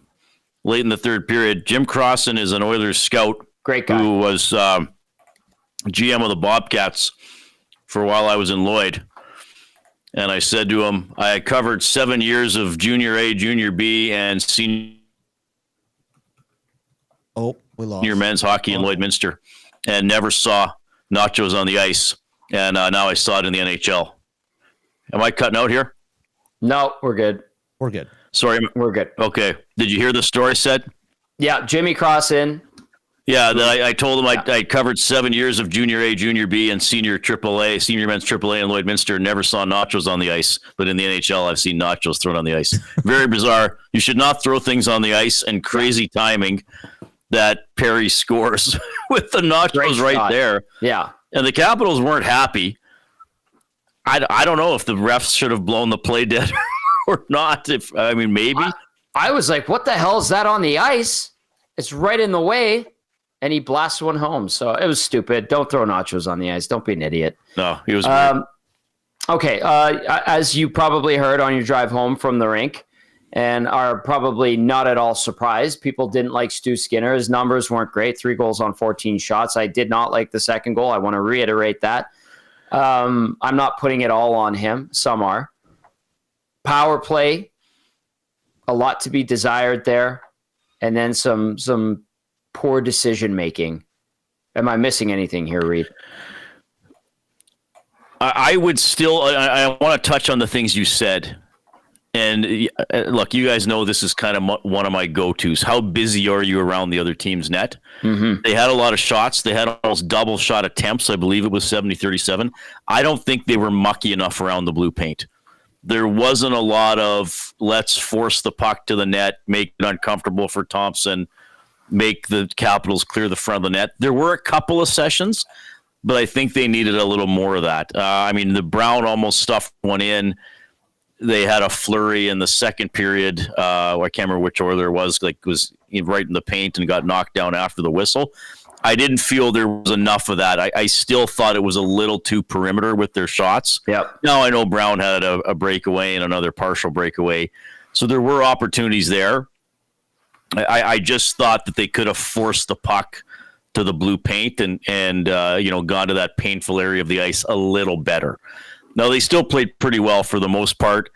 late in the third period, Jim Crossan is an Oilers scout. Great guy. Who was GM of the Bobcats for a while I was in Lloyd. And I said to him, I had covered 7 years of Junior A, Junior B, and senior men's hockey in Lloydminster, and never saw Nachos on the ice. And now I saw it in the NHL. Am I cutting out here? No, we're good. We're good. Sorry. We're good. Okay. Did you hear the story said? Yeah, Jimmy Crossan. Yeah, I told him I covered 7 years of Junior A, Junior B, and senior men's AAA in Lloydminster. Never saw Nachos on the ice, but in the NHL, I've seen Nachos thrown on the ice. Very bizarre. You should not throw things on the ice, and crazy timing that Perry scores with the Nachos right there. Yeah. And the Capitals weren't happy. I don't know if the refs should have blown the play dead or not. Maybe. I was like, what the hell is that on the ice? It's right in the way. And he blasts one home. So it was stupid. Don't throw Nachos on the ice. Don't be an idiot. No, he was weird. Okay, as you probably heard on your drive home from the rink, and are probably not at all surprised, people didn't like Stu Skinner. His numbers weren't great. 3 goals on 14 shots. I did not like the second goal. I want to reiterate that. I'm not putting it all on him. Some are. Power play, a lot to be desired there, and then some poor decision making. Am I missing anything here, Reed? I would still. I want to touch on the things you said. And look, you guys know this is kind of one of my go-tos. How busy are you around the other team's net? Mm-hmm. They had a lot of shots. They had almost double shot attempts. I believe it was 70-37. I don't think they were mucky enough around the blue paint. There wasn't a lot of let's force the puck to the net, make it uncomfortable for Thompson, make the Capitals clear the front of the net. There were a couple of sessions, but I think they needed a little more of that. The Brown almost stuffed one in. They had a flurry in the second period. I can't remember which Oiler it was right in the paint and got knocked down after the whistle. I didn't feel there was enough of that. I still thought it was a little too perimeter with their shots. Yep. Now I know Brown had a breakaway and another partial breakaway. So there were opportunities there. I just thought that they could have forced the puck to the blue paint and gone to that painful area of the ice a little better. No, they still played pretty well for the most part.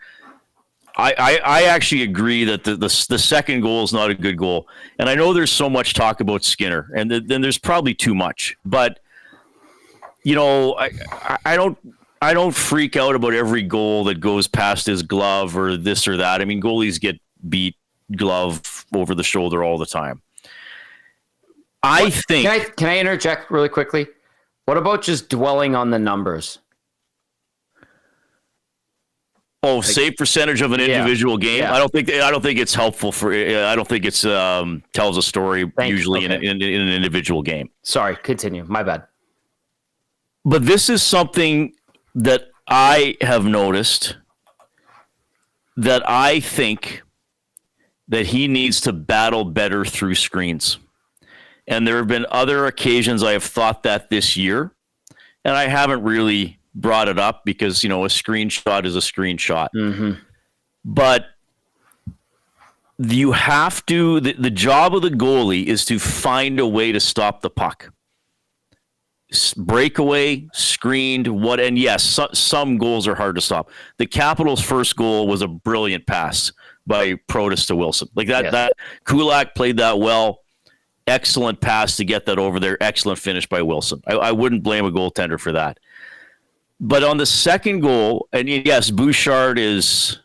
I actually agree that the second goal is not a good goal. And I know there's so much talk about Skinner, and then there's probably too much. But, I don't freak out about every goal that goes past his glove or this or that. I mean, goalies get beat glove over the shoulder all the time. I think... Can I interject really quickly? What about just dwelling on the numbers? Oh, save percentage of an individual game. Yeah. I don't think it's helpful for. I don't think it's tells a story usually in an individual game. Sorry, continue. My bad. But this is something that I have noticed that I think that he needs to battle better through screens. And there have been other occasions I have thought that this year, and I haven't really brought it up because, a screenshot is a screenshot. Mm-hmm. But you have to, the job of the goalie is to find a way to stop the puck. Breakaway, screened, and yes, some goals are hard to stop. The Capitals' first goal was a brilliant pass by Protas to Wilson. That Kulak played that well. Excellent pass to get that over there. Excellent finish by Wilson. I wouldn't blame a goaltender for that. But on the second goal, and yes, Bouchard is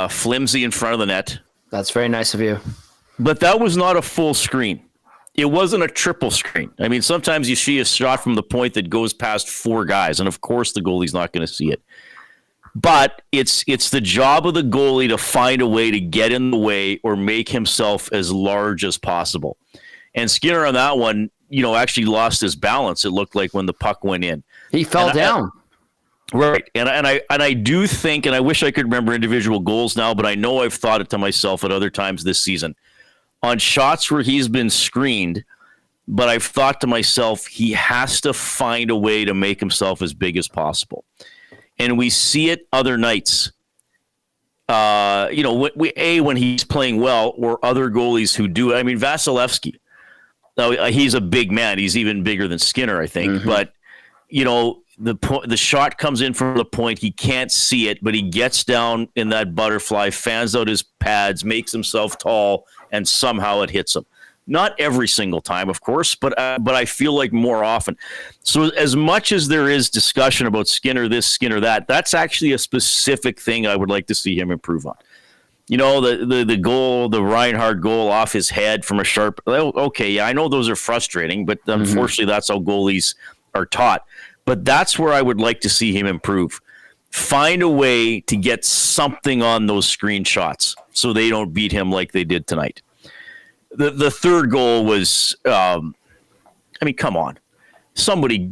flimsy in front of the net. That's very nice of you. But that was not a full screen. It wasn't a triple screen. I mean, sometimes you see a shot from the point that goes past 4 guys, and of course the goalie's not going to see it. But it's the job of the goalie to find a way to get in the way or make himself as large as possible. And Skinner on that one, actually lost his balance. It looked like when the puck went in. He fell down. Right. And I do think, and I wish I could remember individual goals now, but I know I've thought it to myself at other times this season. On shots where he's been screened, but I've thought to myself, he has to find a way to make himself as big as possible. And we see it other nights. When he's playing well, or other goalies who do it. I mean, Vasilevsky, he's a big man. He's even bigger than Skinner, I think. Mm-hmm. But, the shot comes in from the point. He can't see it, but he gets down in that butterfly, fans out his pads, makes himself tall, and somehow it hits him. Not every single time, of course, but I feel like more often. So as much as there is discussion about Skinner this, Skinner that, that's actually a specific thing I would like to see him improve on. The goal, the Reinhart goal off his head from a sharp. Okay, yeah, I know those are frustrating, but unfortunately that's how goalies are taught. But that's where I would like to see him improve. Find a way to get something on those screenshots so they don't beat him like they did tonight. The third goal was, come on. Somebody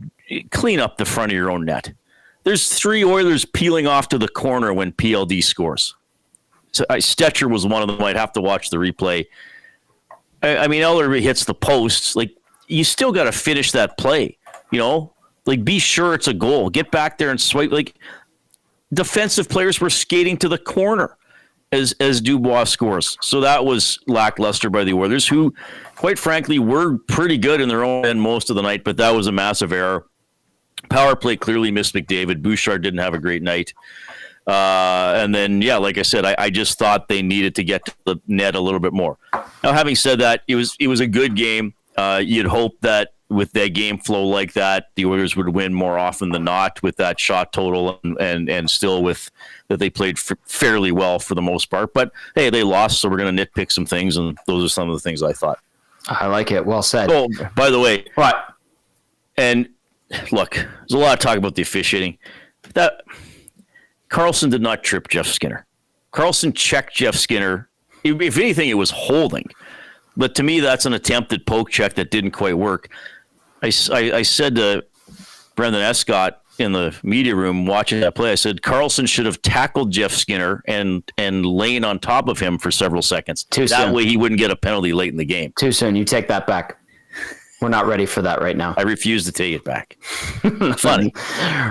clean up the front of your own net. There's 3 Oilers peeling off to the corner when PLD scores. So Stetcher was one of them. I'd have to watch the replay. Eller hits the posts. You still got to finish that play. Like, be sure it's a goal. Get back there and swipe. Like, defensive players were skating to the corner as Dubois scores. So that was lackluster by the Oilers, who, quite frankly, were pretty good in their own end most of the night, but that was a massive error. Power play clearly missed McDavid. Bouchard didn't have a great night. And then, yeah, like I said, I just thought they needed to get to the net a little bit more. Now, having said that, it was a good game. You'd hope that with that game flow like that, the Oilers would win more often than not with that shot total and still with that they played fairly well for the most part. But, hey, they lost, so we're going to nitpick some things, and those are some of the things I thought. I like it. Well said. Oh, by the way, and look, there's a lot of talk about the officiating. That Karlsson did not trip Jeff Skinner. Karlsson checked Jeff Skinner. If anything, it was holding. But to me, that's an attempted poke check that didn't quite work. I said to Brendan Escott in the media room watching that play, I said, Karlsson should have tackled Jeff Skinner and lain on top of him for several seconds. That way he wouldn't get a penalty late in the game. Too soon. You take that back. We're not ready for that right now. I refuse to take it back. Funny.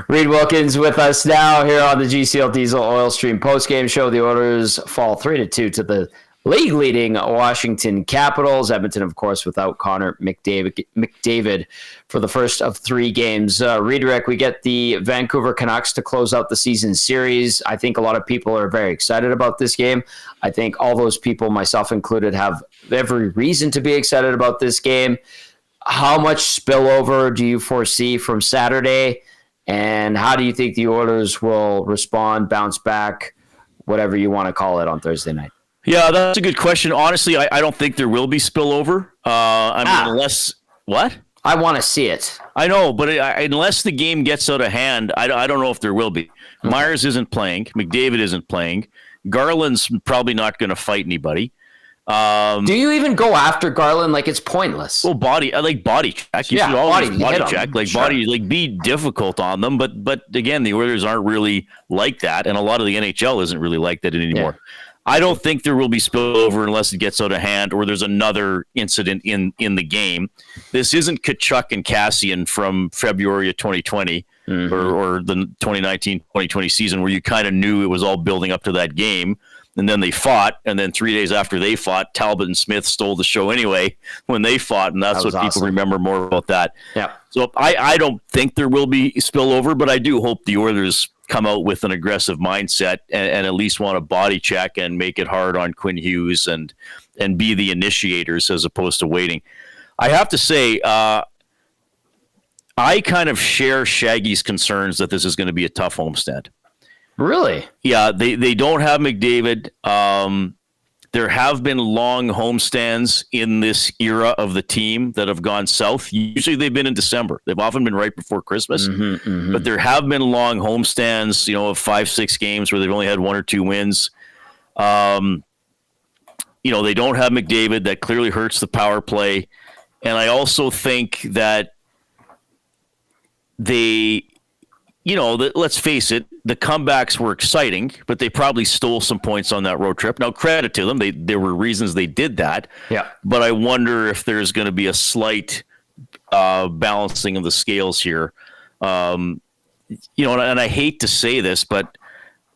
Reed Wilkins with us now here on the GCL Diesel Oil Stream postgame show. The Oilers fall 3-2 to the league-leading Washington Capitals. Edmonton, of course, without Connor McDavid for the first of 3 games. Redirect, we get the Vancouver Canucks to close out the season series. I think a lot of people are very excited about this game. I think all those people, myself included, have every reason to be excited about this game. How much spillover do you foresee from Saturday? And how do you think the Oilers will respond, bounce back, whatever you want to call it, on Thursday night? Yeah, that's a good question. Honestly, I don't think there will be spillover. Unless what? I want to see it. I know, but unless the game gets out of hand, I don't know if there will be. Okay. Myers isn't playing. McDavid isn't playing. Garland's probably not going to fight anybody. Do you even go after Garland? Like, it's pointless. Well, body check. You should always body check. Like, sure. Be difficult on them. But again, the Oilers aren't really like that, and a lot of the NHL isn't really like that anymore. Yeah. I don't think there will be spillover unless it gets out of hand or there's another incident in the game. This isn't Tkachuk and Kassian from February of 2020 or the 2019-2020 season where you kind of knew it was all building up to that game. And then they fought, and then 3 days after they fought, Talbot and Smith stole the show anyway when they fought, and that's what people remember more about that. Yeah. So I don't think there will be spillover, but I do hope the Oilers come out with an aggressive mindset and at least want to body check and make it hard on Quinn Hughes and be the initiators as opposed to waiting. I have to say, I kind of share Shaggy's concerns that this is going to be a tough homestand. Really? Yeah, they don't have McDavid. There have been long homestands in this era of the team that have gone south. Usually they've been in December. They've often been right before Christmas. But there have been long homestands, of 5-6 games where they've only had 1 or 2 wins. They don't have McDavid. That clearly hurts the power play. And I also think that let's face it, the comebacks were exciting, but they probably stole some points on that road trip. Now, credit to them. There were reasons they did that. Yeah. But I wonder if there's going to be a slight balancing of the scales here. And I hate to say this, but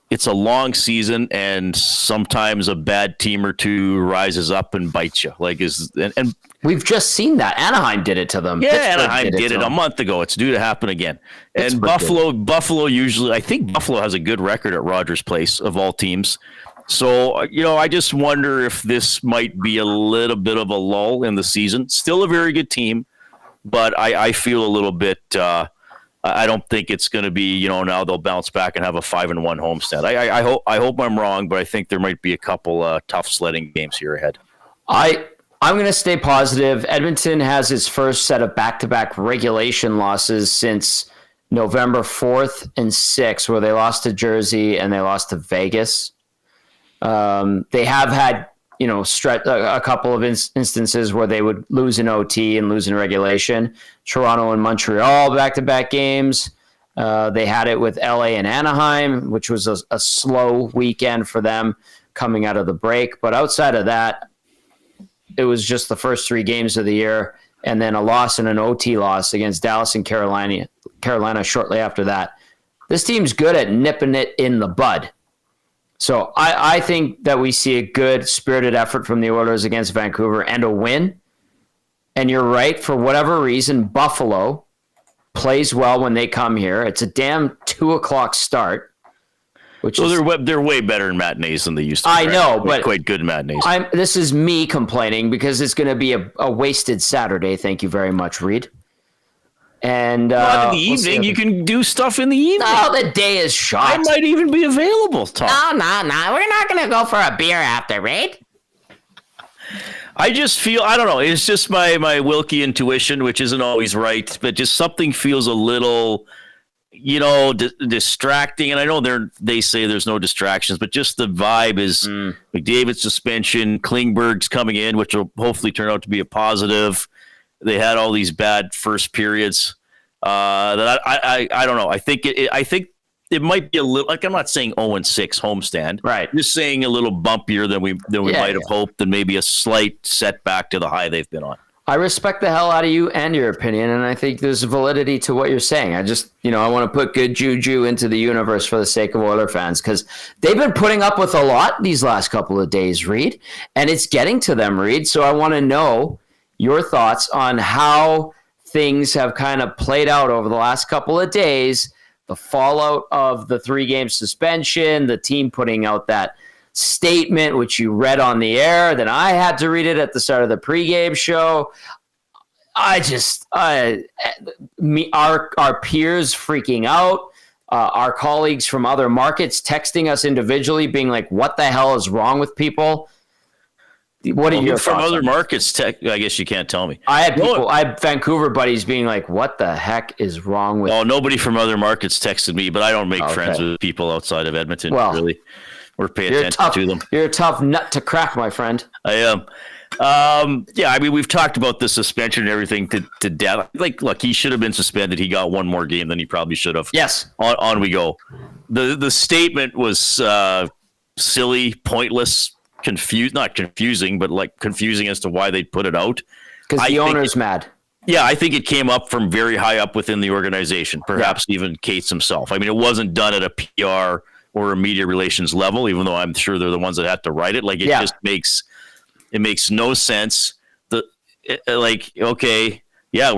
it's a long season, and sometimes a bad team or two rises up and bites you. And we've just seen that. Anaheim did it to them. Yeah, Pittsburgh Anaheim did it a month ago. It's due to happen again. And Buffalo usually, I think Buffalo has a good record at Rogers Place of all teams. So, I just wonder if this might be a little bit of a lull in the season. Still a very good team, but I feel a little bit I don't think it's going to be, now they'll bounce back and have a 5-1 homestand. I hope I'm wrong, but I think there might be a couple tough sledding games here ahead. I'm going to stay positive. Edmonton has its first set of back-to-back regulation losses since November 4th and 6th, where they lost to Jersey and they lost to Vegas. They have had, a couple of instances where they would lose in OT and lose in regulation. Toronto and Montreal back-to-back games. They had it with LA and Anaheim, which was a slow weekend for them coming out of the break. But outside of that, it was just the first 3 games of the year. and then a loss and an OT loss against Dallas and Carolina shortly after that. This team's good at nipping it in the bud. So I think that we see a good spirited effort from the Oilers against Vancouver and a win. And you're right, for whatever reason, Buffalo plays well when they come here. It's a damn 2:00 start. They're way better in matinees than they used to. I know, but quite good matinees. This is me complaining because it's going to be a wasted Saturday. Thank you very much, Reed. And in the evening, you can do stuff in the evening. No, the day is shot. I might even be available, Tom. No. We're not going to go for a beer after, Reed. I just feel, I don't know, it's just my Wilkie intuition, which isn't always right, but just something feels a little, distracting. And I know they say there's no distractions, but just the vibe is McDavid's suspension, Klingberg's coming in, which will hopefully turn out to be a positive. They had all these bad first periods that I don't know. I think it might be a little, like, I'm not saying 0-6 homestand. Right. Just saying a little bumpier than we might have hoped, and maybe a slight setback to the high they've been on. I respect the hell out of you and your opinion, and I think there's validity to what you're saying. I just, I want to put good juju into the universe for the sake of Oiler fans, because they've been putting up with a lot these last couple of days, Reed, and it's getting to them, Reed. So I want to know your thoughts on how things have kind of played out over the last couple of days, the fallout of the 3-game suspension, the team putting out that statement, which you read on the air, then I had to read it at the start of the pregame show. Our peers freaking out, our colleagues from other markets texting us individually being like, what the hell is wrong with people? What are your from thoughts other markets? I guess you can't tell me. I had Vancouver buddies being like, "What the heck is wrong with?" Oh, nobody from other markets texted me, but I don't make friends with people outside of Edmonton. Well, really, or pay attention to them. You're a tough nut to crack, my friend. I am. I mean, we've talked about the suspension and everything to death. Like, look, he should have been suspended. He got one more game than he probably should have. Yes. On we go. The statement was silly, pointless. Not confusing, but like confusing as to why they put it out. Because the owner's mad. Yeah, I think it came up from very high up within the organization, perhaps even Cates himself. I mean, it wasn't done at a PR or a media relations level, even though I'm sure they're the ones that had to write it. Like, it just makes no sense. We're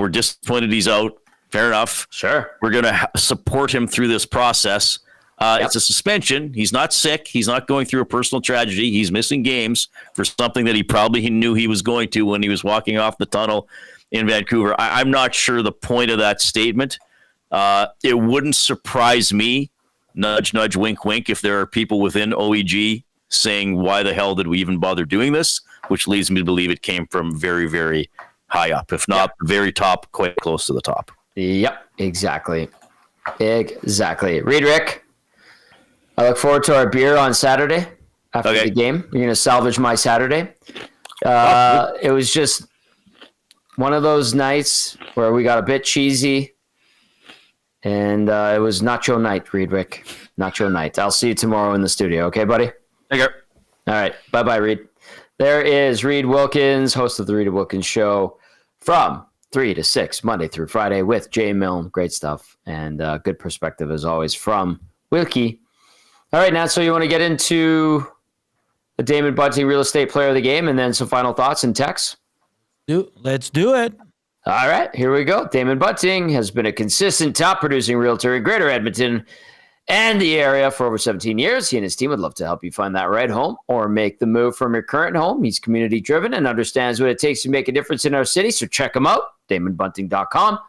disappointed he's out. Fair enough. Sure. We're going to support him through this process. It's a suspension. He's not sick. He's not going through a personal tragedy. He's missing games for something that he probably knew he was going to when he was walking off the tunnel in Vancouver. I'm not sure the point of that statement. It wouldn't surprise me, nudge, nudge, wink, wink, if there are people within OEG saying, why the hell did we even bother doing this? Which leads me to believe it came from very, very high up, if not very top, quite close to the top. Yep, exactly. Reed, Rick, I look forward to our beer on Saturday after the game. You're going to salvage my Saturday. It was just one of those nights where we got a bit cheesy, and it was nacho night, Reed, Rick. Nacho night. I'll see you tomorrow in the studio. Okay, buddy? Take care. All right. Bye-bye, Reed. There is Reid Wilkins, host of the Reid Wilkins Show, from 3 to 6, Monday through Friday, with Jay Milne. Great stuff, and good perspective, as always, from Wilkie. All right, Nat, so you want to get into the Damon Bunting Real Estate Player of the Game and then some final thoughts and texts? Let's do it. All right, here we go. Damon Bunting has been a consistent top-producing realtor in Greater Edmonton and the area for over 17 years. He and his team would love to help you find that right home or make the move from your current home. He's community-driven and understands what it takes to make a difference in our city, so check him out, DamonBunting.com,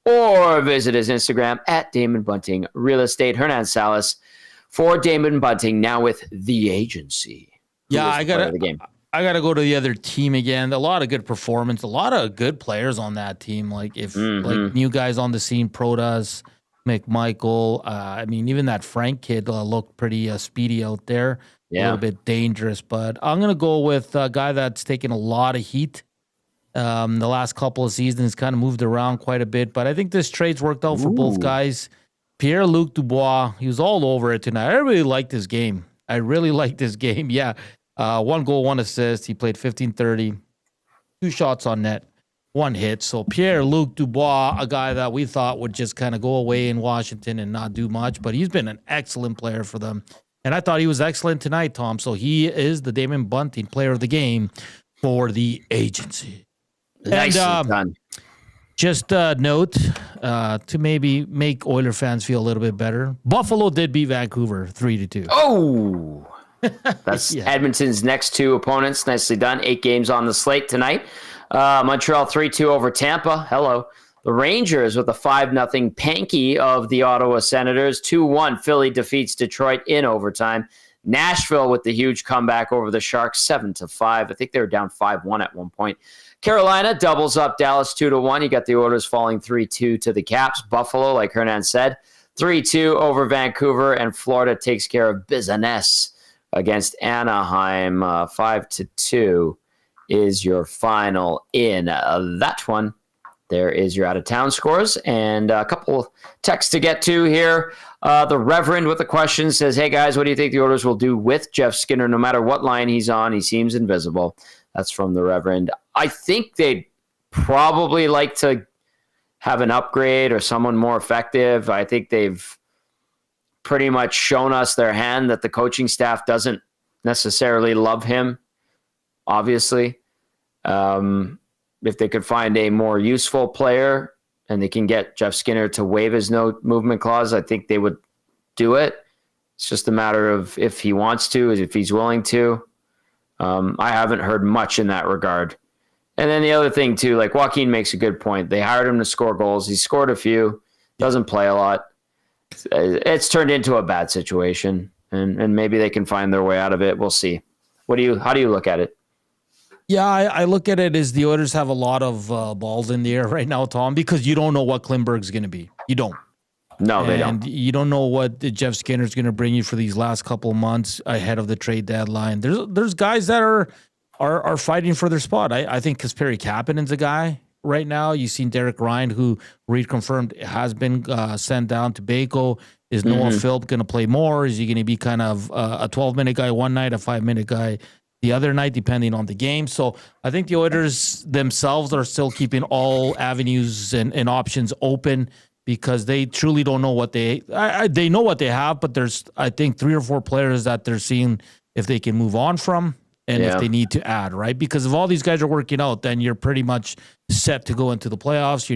or visit his Instagram at Damon Bunting Real Estate. Hernan Salas for Damon Bunting, now with the agency. Yeah, I gotta go to the other team again. A lot of good performance, a lot of good players on that team. Like like new guys on the scene, Protas, McMichael. I mean, even that Frank kid looked pretty speedy out there. Yeah, a little bit dangerous. But I'm gonna go with a guy that's taken a lot of heat. The last couple of seasons, kind of moved around quite a bit. But I think this trade's worked out for both guys. Pierre-Luc Dubois, he was all over it tonight. I really liked this game. Yeah. 1 goal, 1 assist. He played 15-30, 2 shots on net. one hit. So Pierre-Luc Dubois, a guy that we thought would just kind of go away in Washington and not do much, but he's been an excellent player for them. And I thought he was excellent tonight, Tom. So he is the Damon Bunting player of the game for the agency. Nicely done. Just a note to maybe make Oiler fans feel a little bit better. Buffalo did beat Vancouver 3-2. Oh, that's Edmonton's next two opponents. Nicely done. 8 games on the slate tonight. Montreal 3-2 over Tampa. Hello. The Rangers with a 5-0 panky of the Ottawa Senators. 2-1. Philly defeats Detroit in overtime. Nashville with the huge comeback over the Sharks, 7-5. I think they were down 5-1 at one point. Carolina doubles up Dallas 2-1. You got the Oilers falling 3-2 to the Caps. Buffalo, like Hernan said, 3-2 over Vancouver, and Florida takes care of business against Anaheim. 5-2 is your final in that one. There is your out-of-town scores, and a couple texts to get to here. The Reverend with a question says, hey, guys, what do you think the Oilers will do with Jeff Skinner? No matter what line he's on, he seems invisible. That's from the Reverend. I think they'd probably like to have an upgrade or someone more effective. I think they've pretty much shown us their hand that the coaching staff doesn't necessarily love him, obviously. If they could find a more useful player and they can get Jeff Skinner to waive his no movement clause, I think they would do it. It's just a matter of if he wants to, if he's willing to. I haven't heard much in that regard. And then the other thing, too, like Joaquin makes a good point. They hired him to score goals. He scored a few, doesn't play a lot. It's turned into a bad situation, and maybe they can find their way out of it. We'll see. How do you look at it? Yeah, I look at it as the Oilers have a lot of balls in the air right now, Tom, because you don't know what Klingberg's going to be. You don't. No, they and don't. You don't know what Jeff Skinner's going to bring you for these last couple of months ahead of the trade deadline. There's guys that are fighting for their spot. I think Kasperi Kapanen's a guy right now. You've seen Derek Ryan, who Reed confirmed has been sent down to Baco. Is Noah Philp going to play more? Is he going to be kind of a 12-minute guy one night, a 5-minute guy the other night, depending on the game? So I think the Oilers themselves are still keeping all avenues and options open, because they truly don't know what they know what they have, but there's, I think, 3 or 4 players that they're seeing if they can move on from and if they need to add, right? Because if all these guys are working out, then you're pretty much set to go into the playoffs.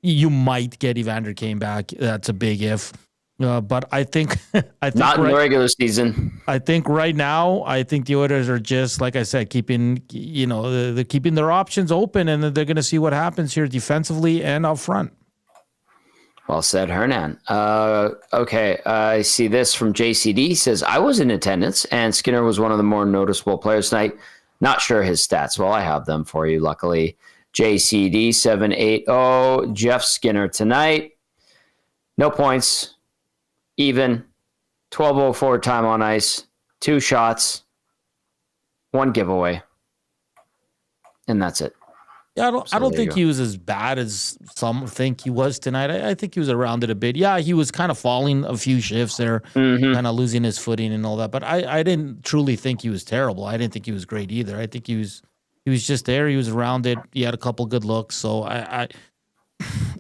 You might get Evander Kane back. That's a big if. But I think not in the regular season. I think right now, the Oilers are just, like I said, keeping they're keeping their options open, and they're going to see what happens here defensively and up front. Well said, Hernan. Okay, I see this from JCD. Says, I was in attendance, and Skinner was one of the more noticeable players tonight. Not sure his stats. Well, I have them for you, luckily. JCD 780. Jeff Skinner tonight. No points. Even. 12:04 time on ice. 2 shots. 1 giveaway. And that's it. Yeah, I don't think he was as bad as some think he was tonight. I think he was around it a bit. Yeah, he was kind of falling a few shifts there, kind of losing his footing and all that. But I didn't truly think he was terrible. I didn't think he was great either. I think he was just there. He was around it. He had a couple good looks. So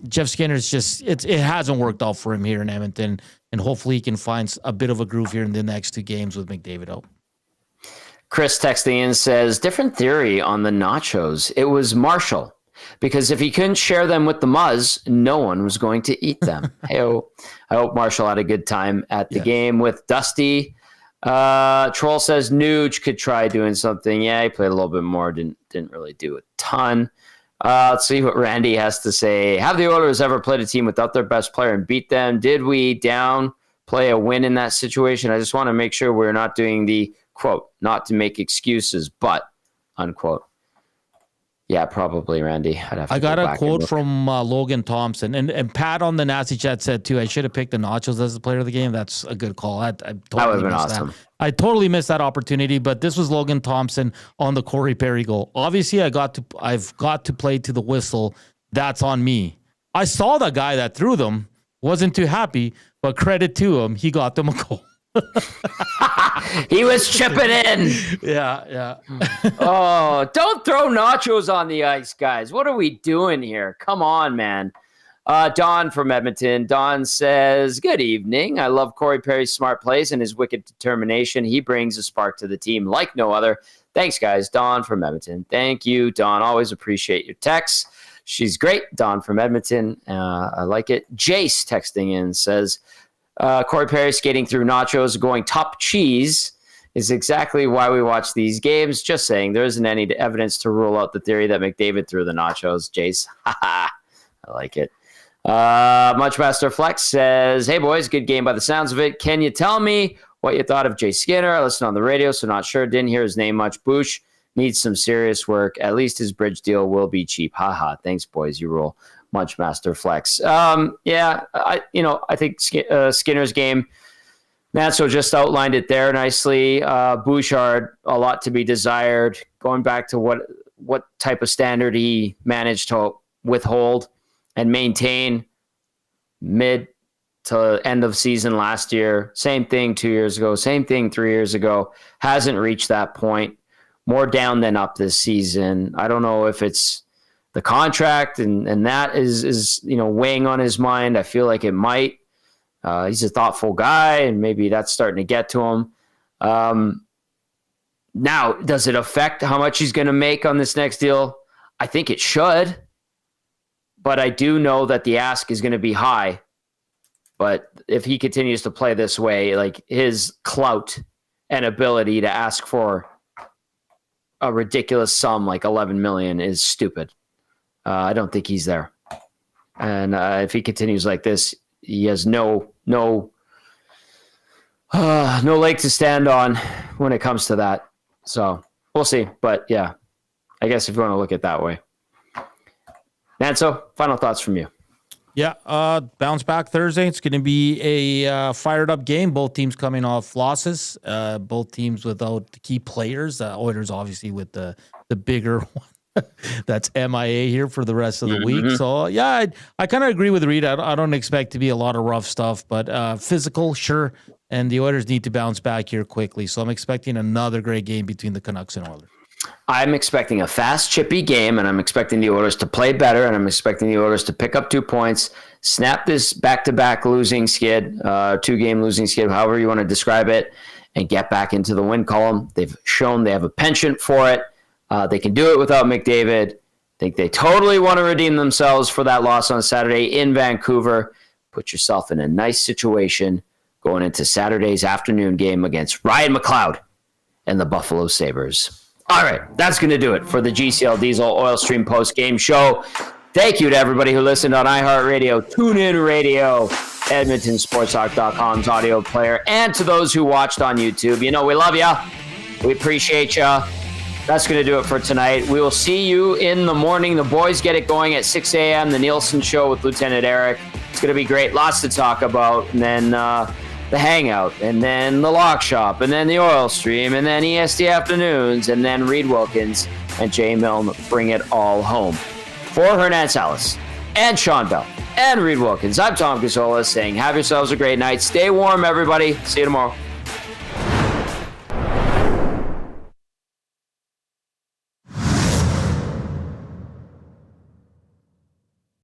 Jeff Skinner's just it hasn't worked out for him here in Edmonton, and hopefully he can find a bit of a groove here in the next 2 games with McDavid out. Chris texting in says, different theory on the nachos. It was Marshall, because if he couldn't share them with the Muzz, no one was going to eat them. Hey-o. I hope Marshall had a good time at the game with Dusty. Troll says Nuge could try doing something. Yeah, he played a little bit more. Didn't really do a ton. Let's see what Randy has to say. Have the Oilers ever played a team without their best player and beat them? Did we downplay a win in that situation? I just want to make sure we're not doing the quote, not to make excuses, but unquote. Yeah, probably, Randy. I got a quote from Logan Thompson, and Pat on the Nasty Chat said too, I should have picked the Nachos as the player of the game. That's a good call. I totally that would have been awesome. I totally missed that opportunity, but this was Logan Thompson on the Corey Perry goal. Obviously, I've got to play to the whistle. That's on me. I saw the guy that threw them, wasn't too happy, but credit to him, he got them a goal. He was chipping in. Yeah. Oh, don't throw nachos on the ice, guys. What are we doing here? Come on, man. Don from Edmonton. Don says, good evening. I love Corey Perry's smart plays and his wicked determination. He brings a spark to the team like no other. Thanks, guys. Don from Edmonton. Thank you, Don. Always appreciate your texts. She's great. Don from Edmonton. I like it. Jace texting in says, Corey Perry skating through nachos, going top cheese is exactly why we watch these games. Just saying, there isn't any evidence to rule out the theory that McDavid threw the nachos. Jace. I like it. Muchmaster Flex says, hey boys, good game by the sounds of it. Can you tell me what you thought of Jay Skinner? I listened on the radio, so not sure. Didn't hear his name much. Bush needs some serious work. At least his bridge deal will be cheap. Haha. Thanks, boys. You rule. Muchmaster Flex. I think Skinner's game, Natso just outlined it there nicely. Bouchard, a lot to be desired. Going back to what type of standard he managed to withhold and maintain mid to end of season last year. Same thing 2 years ago. Same thing 3 years ago. Hasn't reached that point. More down than up this season. I don't know if it's the contract and that is weighing on his mind. I feel like it might. He's a thoughtful guy, and maybe that's starting to get to him. Now, does it affect how much he's going to make on this next deal? I think it should. But I do know that the ask is going to be high. But if he continues to play this way, like his clout and ability to ask for a ridiculous sum like $11 million is stupid. I don't think he's there. And if he continues like this, he has no leg to stand on when it comes to that. So we'll see. But yeah, I guess if you want to look at it that way. Nanso, final thoughts from you. Yeah, bounce back Thursday. It's going to be a fired up game. Both teams coming off losses. Both teams without the key players. Oilers obviously with the bigger one. That's MIA here for the rest of the week. So yeah, I kind of agree with Reed. I don't expect to be a lot of rough stuff, but physical, sure. And the Oilers need to bounce back here quickly. So I'm expecting another great game between the Canucks and Oilers. I'm expecting a fast, chippy game, and I'm expecting the Oilers to play better, and I'm expecting the Oilers to pick up 2 points, snap this back-to-back losing skid, 2-game losing skid, however you want to describe it, and get back into the win column. They've shown they have a penchant for it. They can do it without McDavid. I think they totally want to redeem themselves for that loss on Saturday in Vancouver. Put yourself in a nice situation going into Saturday's afternoon game against Ryan McLeod and the Buffalo Sabres. All right, that's going to do it for the GCL Diesel Oil Stream post-game show. Thank you to everybody who listened on iHeartRadio, TuneIn Radio, EdmontonSportsTalk.com's audio player, and to those who watched on YouTube. You know, we love you. We appreciate you. That's going to do it for tonight. We will see you in the morning. The boys get it going at 6 a.m., the Nielsen Show with Lieutenant Eric. It's going to be great. Lots to talk about. And then the Hangout, and then the Lock Shop, and then the Oil Stream, and then EST Afternoons, and then Reid Wilkins and Jay Milne bring it all home. For Hernan Salas and Shawn Belle and Reid Wilkins, I'm Tom Gazzola saying have yourselves a great night. Stay warm, everybody. See you tomorrow.